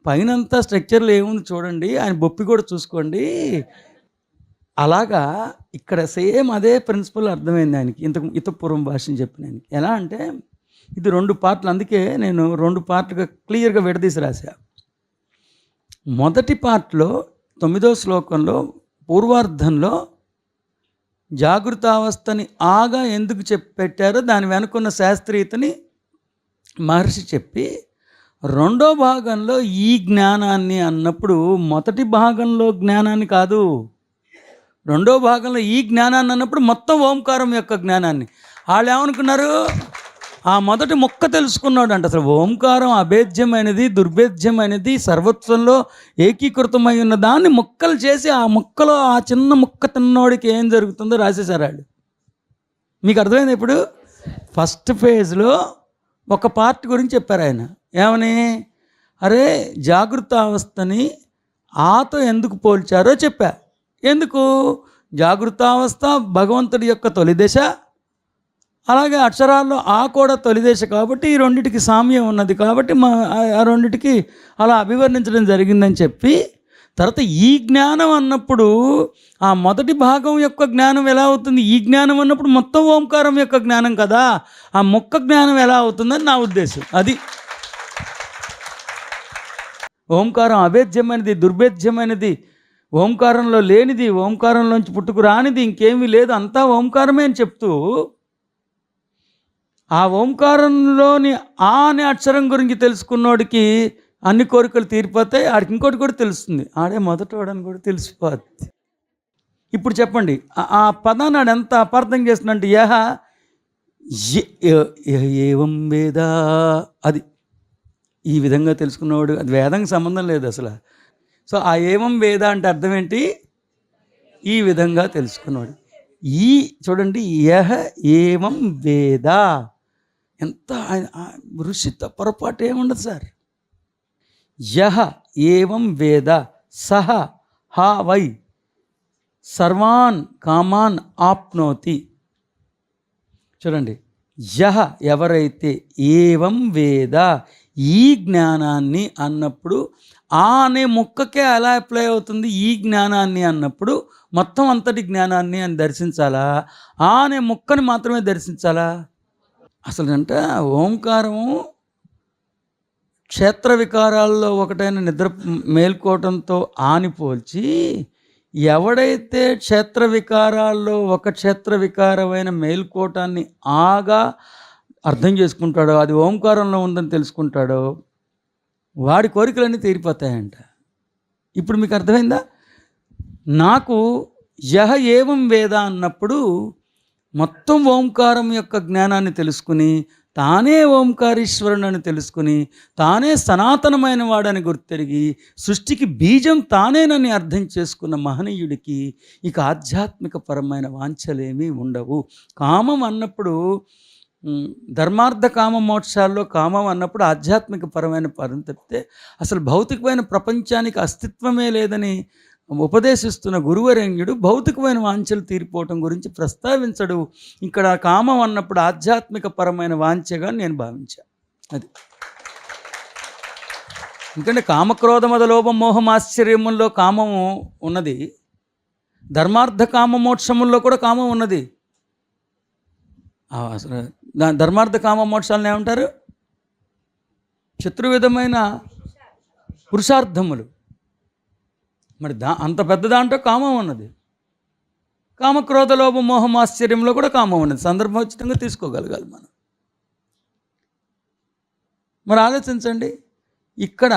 పైన అంతా స్ట్రక్చర్లు ఏముంది చూడండి, ఆయన బొప్పి కూడా చూసుకోండి. అలాగా ఇక్కడ సేమ్ అదే ప్రిన్సిపల్ అర్థమైంది ఆయనకి, ఇతపూర్వం భాషని చెప్పిన ఆయనకి. ఎలా అంటే ఇది 2 పార్ట్లు, అందుకే నేను 2 పార్ట్లుగా క్లియర్గా విడదీసి రాశా. మొదటి పార్ట్లో 9వ శ్లోకంలో పూర్వార్ధంలో జాగృతావస్థని ఆగా ఎందుకు పెట్టారో దాని వెనుకున్న శాస్త్రీయతని మహర్షి చెప్పి, 2వ భాగంలో ఈ జ్ఞానాన్ని అన్నప్పుడు మొదటి భాగంలో జ్ఞానాన్ని కాదు, 2వ భాగంలో ఈ జ్ఞానాన్ని అన్నప్పుడు మొత్తం ఓంకారం యొక్క జ్ఞానాన్ని. వాళ్ళు ఏమనుకున్నారు? ఆ మొదటి మొక్క తెలుసుకున్నాడు అంట. అసలు ఓంకారం అభేద్యమైనది, దుర్భేద్యమైనది, సర్వత్వంలో ఏకీకృతమై ఉన్న దాన్ని ముక్కలు చేసి ఆ ముక్కలో ఆ చిన్న ముక్క తిన్నోడికి ఏం జరుగుతుందో రాసేసారు వాళ్ళు. మీకు అర్థమైంది? ఇప్పుడు ఫస్ట్ ఫేజ్లో ఒక పార్ట్ గురించి చెప్పారు ఆయన. ఏమని? అరే జాగృత అవస్థని ఆతో ఎందుకు పోల్చారో చెప్పా. ఎందుకు? జాగృతావస్థ భగవంతుడి యొక్క తొలి దశ, అలాగే అక్షరాల్లో ఆ కూడా తొలి దశ. కాబట్టి ఈ రెండిటికి సామ్యం ఉన్నది. కాబట్టి ఆ రెండిటికి అలా అభివర్ణించడం జరిగిందని చెప్పి, తర్వాత ఈ జ్ఞానం అన్నప్పుడు ఆ మొదటి భాగం యొక్క జ్ఞానం ఎలా అవుతుంది? ఈ జ్ఞానం అన్నప్పుడు మొత్తం ఓంకారం యొక్క జ్ఞానం కదా, ఆ మొక్క జ్ఞానం ఎలా అవుతుందని నా ఉద్దేశం. అది ఓంకారం అభేద్యమైనది, దుర్భేద్యమైనది, ఓంకారంలో లేనిది, ఓంకారంలోంచి పుట్టుకు రానిది ఇంకేమీ లేదు, అంతా ఓంకారమే అని చెప్తూ ఆ ఓంకారంలోని ఆ అనే అక్షరం గురించి తెలుసుకున్నోడికి అన్ని కోరికలు తీరిపోతాయి. ఆడికి ఇంకోటి కూడా తెలుస్తుంది, ఆడే మొదటోడని కూడా తెలిసిపోద్ది. ఇప్పుడు చెప్పండి, ఆ పదాన్ని ఆడు ఎంత అపార్థం చేస్తున్నట్టు, ఏవం వేద, అది ఈ విధంగా తెలుసుకున్నవాడు, అది వేదంకి సంబంధం లేదు అసలు. సో ఆ ఏవం వేద అంటే అర్థం ఏంటి? ఈ విధంగా తెలుసుకున్నాడు. ఈ చూడండి, యహ ఏవం వేద, ఎంత ఋషితో పొరపాటు ఏముండదు సార్. యహ ఏవం వేద సహ హా వై సర్వాన్ కామాన్ ఆప్నోతి. చూడండి, యహ ఎవరైతే, ఏవం వేద ఈ జ్ఞానాన్ని అన్నప్పుడు ఆ అనే ముక్కకే ఎలా అప్లై అవుతుంది? ఈ జ్ఞానాన్ని అన్నప్పుడు మొత్తం అంతటి జ్ఞానాన్ని అని దర్శించాలా, ఆ అనే ముక్కని మాత్రమే దర్శించాలా? అసలు అంటే ఓంకారము క్షేత్ర వికారాల్లో ఒకటైన నిద్ర మేల్కోవటంతో ఆనిపోల్చి, ఎవడైతే క్షేత్ర వికారాల్లో ఒక క్షేత్ర వికారమైన మేల్కోవటాన్ని ఆగా అర్థం చేసుకుంటాడో, అది ఓంకారంలో ఉందని తెలుసుకుంటాడో, వాడి కోరికలన్నీ తీరిపోతాయంట. ఇప్పుడు మీకు అర్థమైందా? నాకు యహ ఏవం వేద అన్నప్పుడు మొత్తం ఓంకారం యొక్క జ్ఞానాన్ని తెలుసుకుని, తానే ఓంకారీశ్వరుని తెలుసుకుని, తానే సనాతనమైన వాడని గుర్తెరిగి, సృష్టికి బీజం తానేనని అర్థం చేసుకున్న మహనీయుడికి ఇక ఆధ్యాత్మిక పరమైన వాంఛలేమీ ఉండవు. కామం అన్నప్పుడు ధర్మార్థ కామ మోక్షాల్లో కామం అన్నప్పుడు ఆధ్యాత్మిక పరమైన పదం తప్పితే అసలు భౌతికమైన ప్రపంచానికి అస్తిత్వమే లేదని ఉపదేశిస్తున్న గురువరేణ్యుడు భౌతికమైన వాంఛలు తీరిపోవటం గురించి ప్రస్తావించడు. ఇక్కడ కామం అన్నప్పుడు ఆధ్యాత్మిక పరమైన వాంఛగా నేను భావించాను. అది ఎందుకంటే కామక్రోధ మద లోభం మోహం ఆశ్చర్యముల్లో కామము ఉన్నది, ధర్మార్థ కామ మోక్షముల్లో కూడా కామం ఉన్నది. అసలు ధర్మార్థ కామ మోక్షాలను ఏమంటారు? చతుర్విధమైన పురుషార్థములు. మరి అంత పెద్ద దాంట్లో కామం ఉన్నది. కామక్రోధ లోభ మోహం ఆశ్చర్యంలో కూడా కామం ఉన్నది. సందర్భోచితంగా తీసుకోగలగాలి మనం. మరి ఆలోచించండి, ఇక్కడ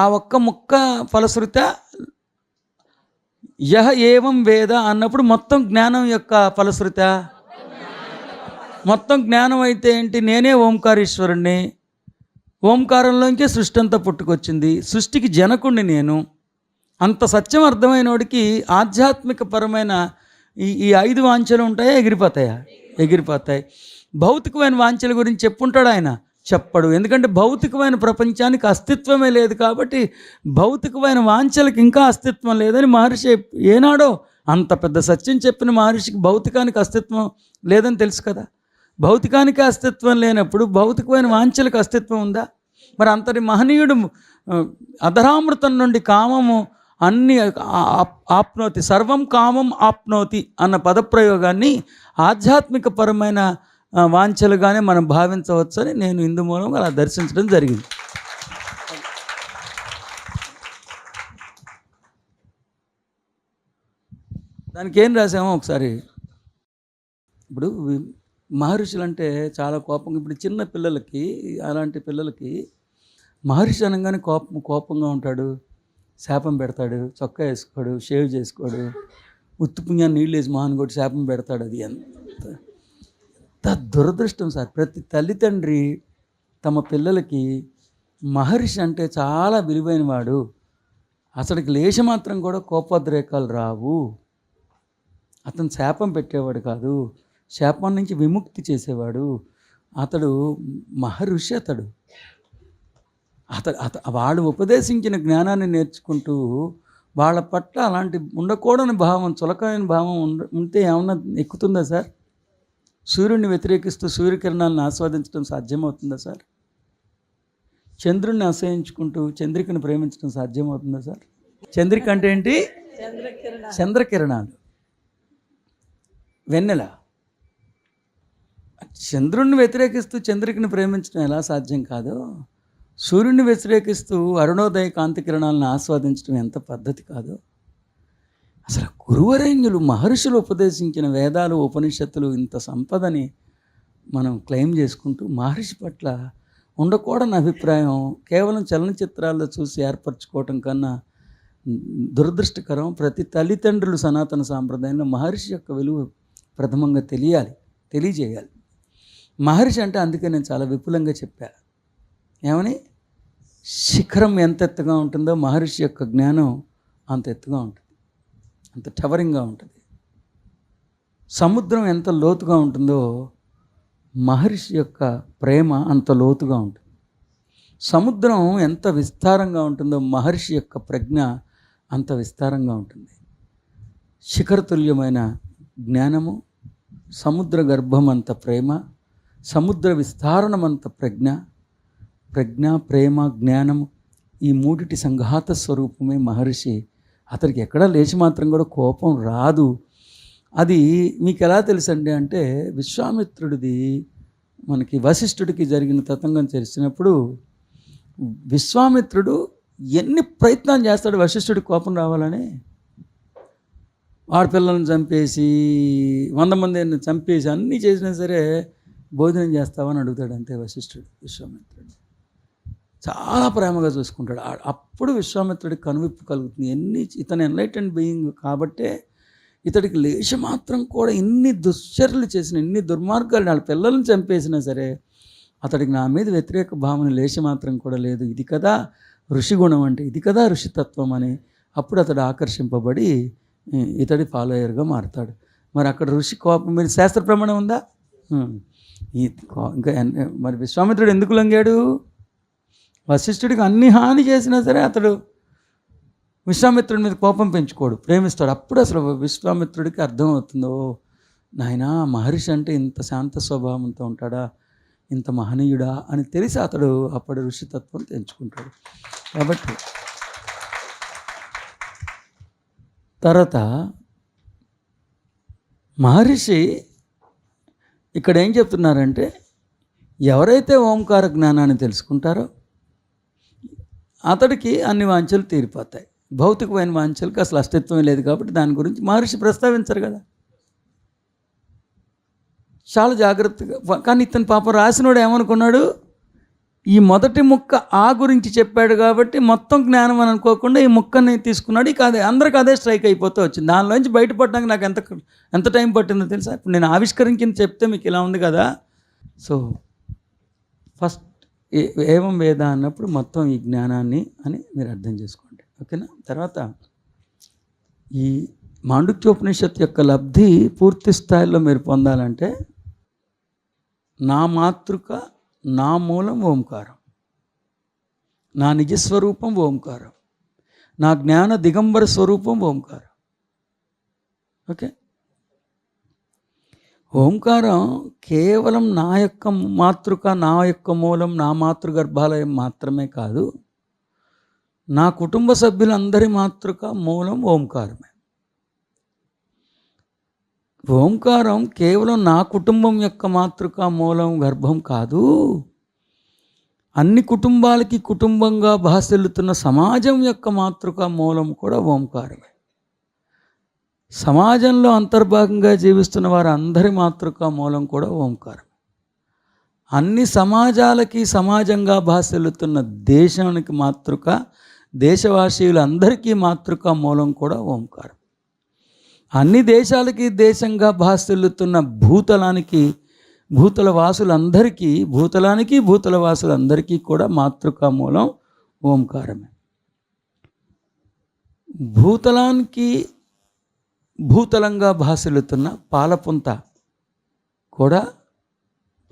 ఆ ఒక్క ముక్క ఫలశ్రుత యహ ఏవం వేద అన్నప్పుడు మొత్తం జ్ఞానం యొక్క ఫలశ్రుత. మొత్తం జ్ఞానం అయితే ఏంటి? నేనే ఓంకారీశ్వరుణ్ణి, ఓంకారంలోంచే సృష్టి అంతా పుట్టుకొచ్చింది, సృష్టికి జనకుణ్ణి నేను. అంత సత్యం అర్థమైనోడికి ఆధ్యాత్మిక పరమైన ఈ 5 వాంఛలు ఉంటాయా? ఎగిరిపోతాయా? ఎగిరిపోతాయి. భౌతికమైన వాంఛల గురించి చెప్పుంటాడు ఆయన? చెప్పడు. ఎందుకంటే భౌతికమైన ప్రపంచానికి అస్తిత్వమే లేదు. కాబట్టి భౌతికమైన వాంఛలకు ఇంకా అస్తిత్వం లేదని మహర్షి ఏనాడో అంత పెద్ద సత్యం చెప్పిన మహర్షికి భౌతికానికి అస్తిత్వం లేదని తెలుసు కదా. భౌతికానికి అస్తిత్వం లేనప్పుడు భౌతికమైన వాంఛలకు అస్తిత్వం ఉందా? మరి అంతటి మహనీయుడు అధరామృతం నుండి కామము అన్ని ఆప్నోతి, సర్వం కామం ఆప్నోతి అన్న పదప్రయోగాన్ని ఆధ్యాత్మిక పరమైన వాంఛలుగానే మనం భావించవచ్చని నేను ఇందు మూలంగా అలా దర్శించడం జరిగింది. దానికి ఏం రాసామో ఒకసారి. ఇప్పుడు మహర్షులు అంటే చాలా కోపం. ఇప్పుడు చిన్న పిల్లలకి, అలాంటి పిల్లలకి మహర్షి అనగానే కోపంగా ఉంటాడు, శాపం పెడతాడు, చొక్కా వేసుకోడు, షేవ్ చేసుకోడు, ఉత్తుపుణ్యాన్ని నీళ్ళు వేసి మొహాన్ని కొట్టి శాపం పెడతాడు. అది ఎంత దురదృష్టం సార్. ప్రతి తల్లిదండ్రి తమ పిల్లలకి మహర్షి అంటే చాలా విలువైన వాడు, అతడికి లేశమాత్రం కూడా కోపోద్రేకాలు రావు, అతను శాపం పెట్టేవాడు కాదు, శాపం నుంచి విముక్తి చేసేవాడు, అతడు మహర్షి. అతడు వాడు ఉపదేశించిన జ్ఞానాన్ని నేర్చుకుంటూ వాళ్ళ పట్ల అలాంటి ఉండకూడని భావం, చులకనైన భావం ఉంటే ఏమన్నా ఎక్కుతుందా సార్? సూర్యుడిని వ్యతిరేకిస్తూ సూర్యకిరణాలను ఆస్వాదించడం సాధ్యమవుతుందా సార్? చంద్రుడిని అసహించుకుంటూ చంద్రికను ప్రేమించడం సాధ్యమవుతుందా సార్? చంద్రిక అంటే ఏంటి? చంద్రకిరణాలు, వెన్నెల. చంద్రుడిని వ్యతిరేకిస్తూ చంద్రికను ప్రేమించడం ఎలా సాధ్యం కాదో, సూర్యుడిని వ్యతిరేకిస్తూ అరుణోదయ కాంతి కిరణాలను ఆస్వాదించడం ఎంత పద్ధతి కాదో, అసలు గురువరేణ్యులు మహర్షులు ఉపదేశించిన వేదాలు ఉపనిషత్తులు ఇంత సంపదని మనం క్లెయిమ్ చేసుకుంటూ మహర్షి పట్ల ఉండకూడని అభిప్రాయం కేవలం చలనచిత్రాల్లో చూసి ఏర్పరచుకోవటం కన్నా దురదృష్టకరం. ప్రతి తల్లిదండ్రులు సనాతన సాంప్రదాయంలో మహర్షి యొక్క విలువ ప్రథమంగా తెలియజేయాలి. మహర్షి అంటే అందుకే నేను చాలా విపులంగా చెప్పా. ఏమని? శిఖరం ఎంత ఎత్తుగా ఉంటుందో మహర్షి యొక్క జ్ఞానం అంత ఎత్తుగా ఉంటుంది, అంత టవరింగ్గా ఉంటుంది. సముద్రం ఎంత లోతుగా ఉంటుందో మహర్షి యొక్క ప్రేమ అంత లోతుగా ఉంటుంది. సముద్రం ఎంత విస్తారంగా ఉంటుందో మహర్షి యొక్క ప్రజ్ఞ అంత విస్తారంగా ఉంటుంది. శిఖరతుల్యమైన జ్ఞానము, సముద్ర గర్భమంత ప్రేమ, సముద్ర విస్తారణమంత ప్రజ్ఞ, ప్రేమ, జ్ఞానము, ఈ మూడిటి సంఘాత స్వరూపమే మహర్షి. అతనికి ఎక్కడా లేచి మాత్రం కూడా కోపం రాదు. అది మీకు ఎలా తెలుసండి అంటే, విశ్వామిత్రుడిది మనకి వశిష్ఠుడికి జరిగిన తతంగం తెలిసినప్పుడు విశ్వామిత్రుడు ఎన్ని ప్రయత్నాలు చేస్తాడు వశిష్ఠుడికి కోపం రావాలని. ఆడపిల్లలను చంపేసి 100 మందిని చంపేసి అన్నీ చేసినా సరే భోజనం చేస్తావని అడుగుతాడు అంతే వశిష్ఠుడు విశ్వామిత్రుడు. చాలా ప్రేమగా చూసుకుంటాడు. అప్పుడు విశ్వామిత్రుడికి కనువిప్పు కలుగుతుంది. ఇతను ఎన్లైటెండ్ బీయింగ్ కాబట్టే ఇతడికి లేచి మాత్రం కూడా ఇన్ని దుశ్చర్యలు చేసిన, ఇన్ని దుర్మార్గాలు, వాళ్ళ పిల్లలను చంపేసినా సరే అతడికి నా మీద వ్యతిరేక భావన లేచి మాత్రం కూడా లేదు. ఇది కదా ఋషిగుణం అంటే, ఇది కదా ఋషితత్వం అని. అప్పుడు అతడు ఆకర్షింపబడి ఇతడి ఫాలోయర్గా మారుతాడు. మరి అక్కడ ఋషి కోపం మీద శాస్త్ర ప్రమాణం ఉందా? ఇంకా మరి విశ్వామిత్రుడు ఎందుకు లొంగాడు? వశిష్ఠుడికి అన్ని హాని చేసినా సరే అతడు విశ్వామిత్రుడి మీద కోపం పెంచుకోడు, ప్రేమిస్తాడు. అప్పుడు అసలు విశ్వామిత్రుడికి అర్థమవుతుందో, నాయనా మహర్షి అంటే ఇంత శాంత స్వభావంతో ఉంటాడా, ఇంత మహనీయుడా అని తెలిసి అతడు అప్పుడు ఋషితత్వం తెంచుకుంటాడు. కాబట్టి తర్వాత మహర్షి ఇక్కడ ఏం చెప్తున్నారంటే, ఎవరైతే ఓంకార జ్ఞానాన్ని తెలుసుకుంటారో అతడికి అన్ని వాంఛలు తీరిపోతాయి. భౌతికమైన వాంఛలకు అసలు అస్తిత్వం లేదు. కాబట్టి దాని గురించి మహర్షి ప్రస్తావించరు కదా, చాలా జాగ్రత్తగా. కానీ ఇతను పాపం రాసినోడు ఏమనుకున్నాడు, ఈ మొదటి ముక్క ఆ గురించి చెప్పాడు కాబట్టి మొత్తం జ్ఞానం అని అనుకోకుండా ఈ ముక్కని తీసుకున్నాడు. ఇక అదే అందరికి అదే స్ట్రైక్ అయిపోతూ వచ్చింది. దానిలోంచి బయటపడడానికి నాకు ఎంత టైం పట్టిందో తెలుసా? ఇప్పుడు నేను ఆవిష్కరించింది చెప్తే మీకు ఇలా ఉంది కదా. సో ఫస్ట్ ఏవం వేద అన్నప్పుడు మొత్తం ఈ జ్ఞానాన్ని అని మీరు అర్థం చేసుకోండి, ఓకేనా? తర్వాత ఈ మాండుక్యోపనిషత్తు యొక్క లబ్ధి పూర్తి స్థాయిలో మీరు పొందాలంటే నా మాతృక, నా మూలం ఓంకారం, నా నిజస్వరూపం ఓంకారం, నా జ్ఞాన దిగంబర స్వరూపం ఓంకారం. ఓకే, ఓంకారం కేవలం నా యొక్క మాతృక, నా యొక్క మూలం, నా మాతృగర్భాలయం మాత్రమే కాదు, నా కుటుంబ సభ్యులందరి మాతృక మూలం ఓంకారమే. ఓంకారం కేవలం నా కుటుంబం యొక్క మాతృక, మూలం, గర్భం కాదు, అన్ని కుటుంబాలకి కుటుంబంగా భాసిల్లుతున్న సమాజం యొక్క మాతృక, మూలం కూడా ఓంకారమే. సమాజంలో అంతర్భాగంగా జీవిస్తున్న వారు అందరి మాతృక, మూలం కూడా ఓంకారం. అన్ని సమాజాలకి సమాజంగా భాసిల్లుతున్న దేశానికి మాతృక, దేశవాసీయులందరికీ మాతృక, మూలం కూడా ఓంకారం. అన్ని దేశాలకి దేశంగా భాసిల్లుతున్న భూతలానికి, భూతల వాసులందరికీ, భూతల వాసులందరికీ కూడా మాతృక, మూలం ఓంకారమే. భూతలానికి భూతలంగా భాసిల్లుతున్న పాలపుంత కూడా,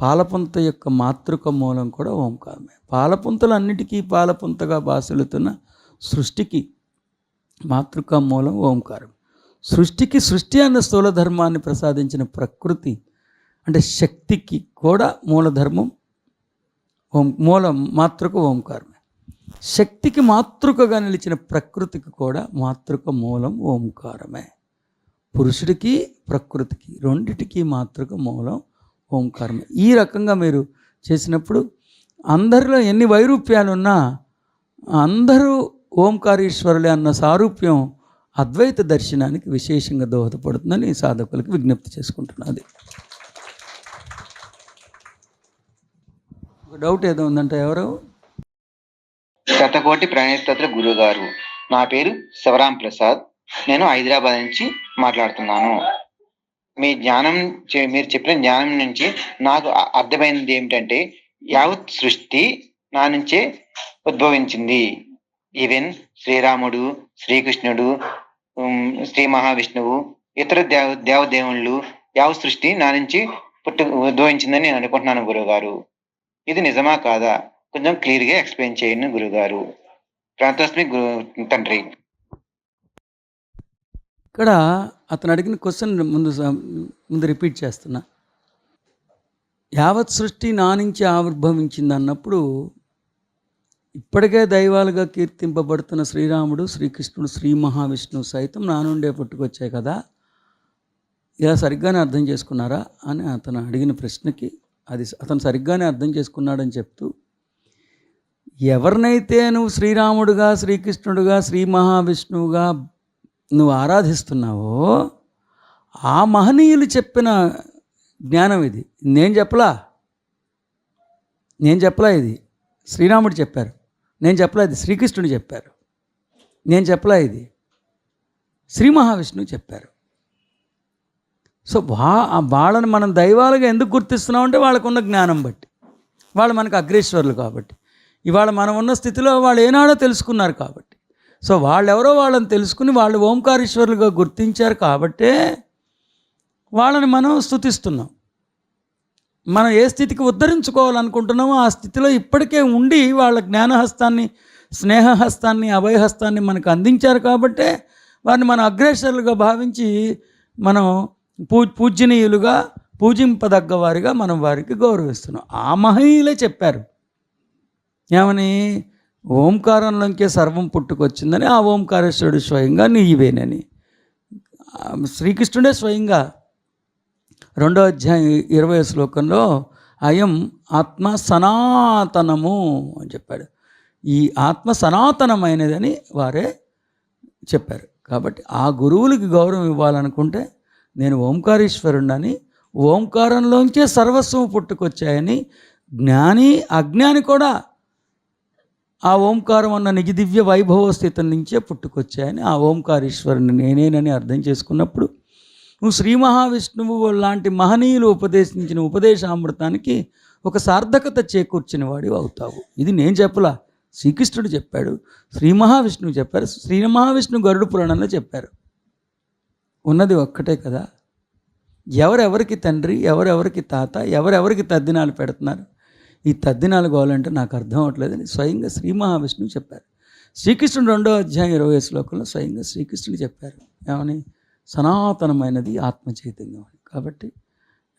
పాలపుంత యొక్క మాతృక మూలం కూడా ఓంకారమే. పాలపుంతలన్నిటికీ పాలపుంతగా భాసిల్లుతున్న సృష్టికి మాతృక మూలం ఓంకారం. సృష్టికి సృష్టి అన్న స్థూల ధర్మాన్ని ప్రసాదించిన ప్రకృతి అంటే శక్తికి కూడా మూలధర్మం మాతృక ఓంకారమే. శక్తికి మాతృకగా నిలిచిన ప్రకృతికి కూడా మాతృక మూలం ఓంకారమే. పురుషుడికి ప్రకృతికి రెండిటికి మాతృక మూలం ఓంకారమే. ఈ రకంగా మీరు చేసినప్పుడు అందరిలో ఎన్ని వైరూప్యాలున్నా అందరూ ఓంకారేశ్వరులే అన్న సారూప్యం అద్వైత దర్శనానికి విశేషంగా దోహదపడుతుందని సాధకులకు విజ్ఞప్తి చేసుకుంటున్నది. ఒక డౌట్ ఏదో ఉందంటే ఎవరు? శతకోటి ప్రణేతత్ర గురుగారు, నా పేరు శివరాం ప్రసాద్, నేను హైదరాబాద్ నుంచి మాట్లాడుతున్నాను. మీ జ్ఞానం మీరు చెప్పిన జ్ఞానం నుంచి నాకు అర్థమైనది ఏమిటంటే యావత్ సృష్టి నా నుంచే ఉద్భవించింది. ఈవెన్ శ్రీరాముడు, శ్రీకృష్ణుడు, శ్రీ మహావిష్ణువు, ఇతర దేవదేవుళ్ళు యావత్ సృష్టి నా నుంచి ఉద్భవించిందని నేను అనుకుంటున్నాను గురుగారు. ఇది నిజమా కాదా? కొంచెం క్లియర్గా ఎక్స్ప్లెయిన్ చేయండి గురుగారు. ప్రాంతస్మి తండ్రి. ఇక్కడ అతను అడిగిన క్వశ్చన్ ముందు రిపీట్ చేస్తున్నా. యావత్ సృష్టి నా నుంచి ఆవిర్భవించింది అన్నప్పుడు ఇప్పటికే దైవాలుగా కీర్తింపబడుతున్న శ్రీరాముడు, శ్రీకృష్ణుడు, శ్రీ మహావిష్ణువు సైతం నా నుండే పుట్టుకొచ్చాయి కదా, ఇలా సరిగ్గానే అర్థం చేసుకున్నారా అని అతను అడిగిన ప్రశ్నకి అది అతను సరిగ్గానే అర్థం చేసుకున్నాడని చెప్తూ, ఎవరినైతే నువ్వు శ్రీరాముడుగా, శ్రీకృష్ణుడుగా, శ్రీ మహావిష్ణువుగా నువ్వు ఆరాధిస్తున్నావో ఆ మహనీయులు చెప్పిన జ్ఞానం ఇది. నేను చెప్పలా ఇది శ్రీరాముడు చెప్పారు, నేను చెప్పలా ఇది శ్రీకృష్ణుడు చెప్పారు, నేను చెప్పలా ఇది శ్రీ మహావిష్ణువు చెప్పారు. సో వాళ్ళని మనం దైవాలుగా ఎందుకు గుర్తిస్తున్నామంటే వాళ్ళకున్న జ్ఞానం బట్టి. వాళ్ళు మనకు అగ్రేశ్వరులు కాబట్టి, ఇవాళ మనం ఉన్న స్థితిలో వాళ్ళు ఏనాడో తెలుసుకున్నారు కాబట్టి, సో వాళ్ళెవరో వాళ్ళని తెలుసుకుని వాళ్ళు ఓంకారేశ్వరులుగా గుర్తించారు కాబట్టే వాళ్ళని మనం స్తుతిస్తున్నాం. మనం ఏ స్థితికి ఉద్ధరించుకోవాలనుకుంటున్నామో ఆ స్థితిలో ఇప్పటికే ఉండి వాళ్ళ జ్ఞానహస్తాన్ని, స్నేహహస్తాన్ని, అభయహస్తాన్ని మనకు అందించారు కాబట్టే వారిని మన అగ్రేశ్వరులుగా భావించి మనం పూజనీయులుగా, పూజింపదగ్గ వారిగా మనం వారికి గౌరవిస్తున్నాం. ఆ మహనీయులే చెప్పారు ఏమని? ఓంకారంలోంకే సర్వం పుట్టుకొచ్చిందని. ఆ ఓంకారేశ్వరుడు స్వయంగా నీవేనని. శ్రీకృష్ణుడే స్వయంగా 2వ అధ్యాయం 20వ శ్లోకంలో అయం ఆత్మ సనాతనము అని చెప్పాడు. ఈ ఆత్మ సనాతనమైనదని వారే చెప్పారు. కాబట్టి ఆ గురువులకి గౌరవం ఇవ్వాలనుకుంటే నేను ఓంకారేశ్వరుడని, ఓంకారంలోంచే సర్వస్వం పుట్టుకొచ్చాయని, జ్ఞాని అజ్ఞాని కూడా ఆ ఓంకారం అన్న నిజ దివ్య వైభవ స్థితి నుంచే పుట్టుకొచ్చాయని, ఆ ఓంకారేశ్వరుని నేనేనని అర్థం చేసుకున్నప్పుడు నువ్వు శ్రీ మహావిష్ణువు లాంటి మహనీయులు ఉపదేశించిన ఉపదేశామృతానికి ఒక సార్థకత చేకూర్చిన వాడివి అవుతావు. ఇది నేను చెప్పలా, శ్రీకృష్ణుడు చెప్పాడు, శ్రీ మహావిష్ణువు చెప్పారు, శ్రీ మహావిష్ణువు గరుడ పురాణంలో చెప్పారు. ఉన్నది ఒక్కటే కదా. ఎవరెవరికి తండ్రి, ఎవరెవరికి తాత, ఎవరెవరికి తద్దినాలు పెడుతున్నారు? ఈ తద్దినాలు కావాలంటే నాకు అర్థం అవట్లేదని స్వయంగా శ్రీ మహావిష్ణువు చెప్పారు. శ్రీకృష్ణుడు 2వ అధ్యాయం 20వ శ్లోకంలో స్వయంగా శ్రీకృష్ణుడు చెప్పారు ఏమని? సనాతనమైనది ఆత్మ చైతన్యం అని. కాబట్టి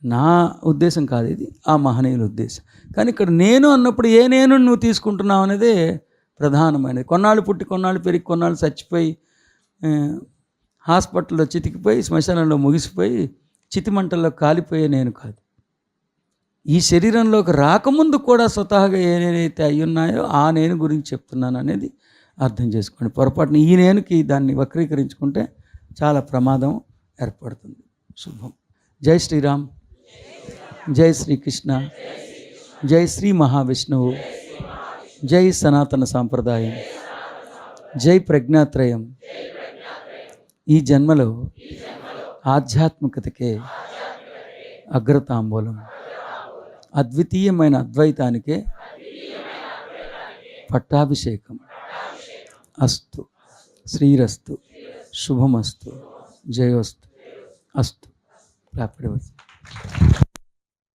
నా ఉద్దేశం కాదు ఇది, ఆ మహనీయుల ఉద్దేశం. కానీ ఇక్కడ నేను అన్నప్పుడు ఏ నేను నువ్వు తీసుకుంటున్నావు అనేదే ప్రధానమైనది. కొన్నాళ్ళు పుట్టి, కొన్నాళ్ళు పెరిగి, కొన్నాళ్ళు చచ్చిపోయి, హాస్పిటల్లో చితికిపోయి, శ్మశానంలో ముగిసిపోయి, చితిమంటల్లో కాలిపోయే నేను కాదు. ఈ శరీరంలోకి రాకముందు కూడా స్వతహాగా ఏనేనైతే అయ్యున్నాయో ఆ నేను గురించి చెప్తున్నాను అనేది అర్థం చేసుకోండి. పొరపాటున ఈ నేనుకి దాన్ని వక్రీకరించుకుంటే చాలా ప్రమాదం ఏర్పడుతుంది. శుభం. జై శ్రీరామ్, జై శ్రీకృష్ణ, జై శ్రీ మహావిష్ణువు, జై సనాతన సాంప్రదాయం, జై ప్రజ్ఞాత్రయం. ఈ జన్మలో ఆధ్యాత్మికతకే అగ్రతాంబూలం, అద్వితీయమైన అద్వైతానికే పట్టాభిషేకం. అస్తు, శ్రీరస్తు, శుభమస్తు, జయోస్తు, అస్తు. ప్రాప్తివస్తు.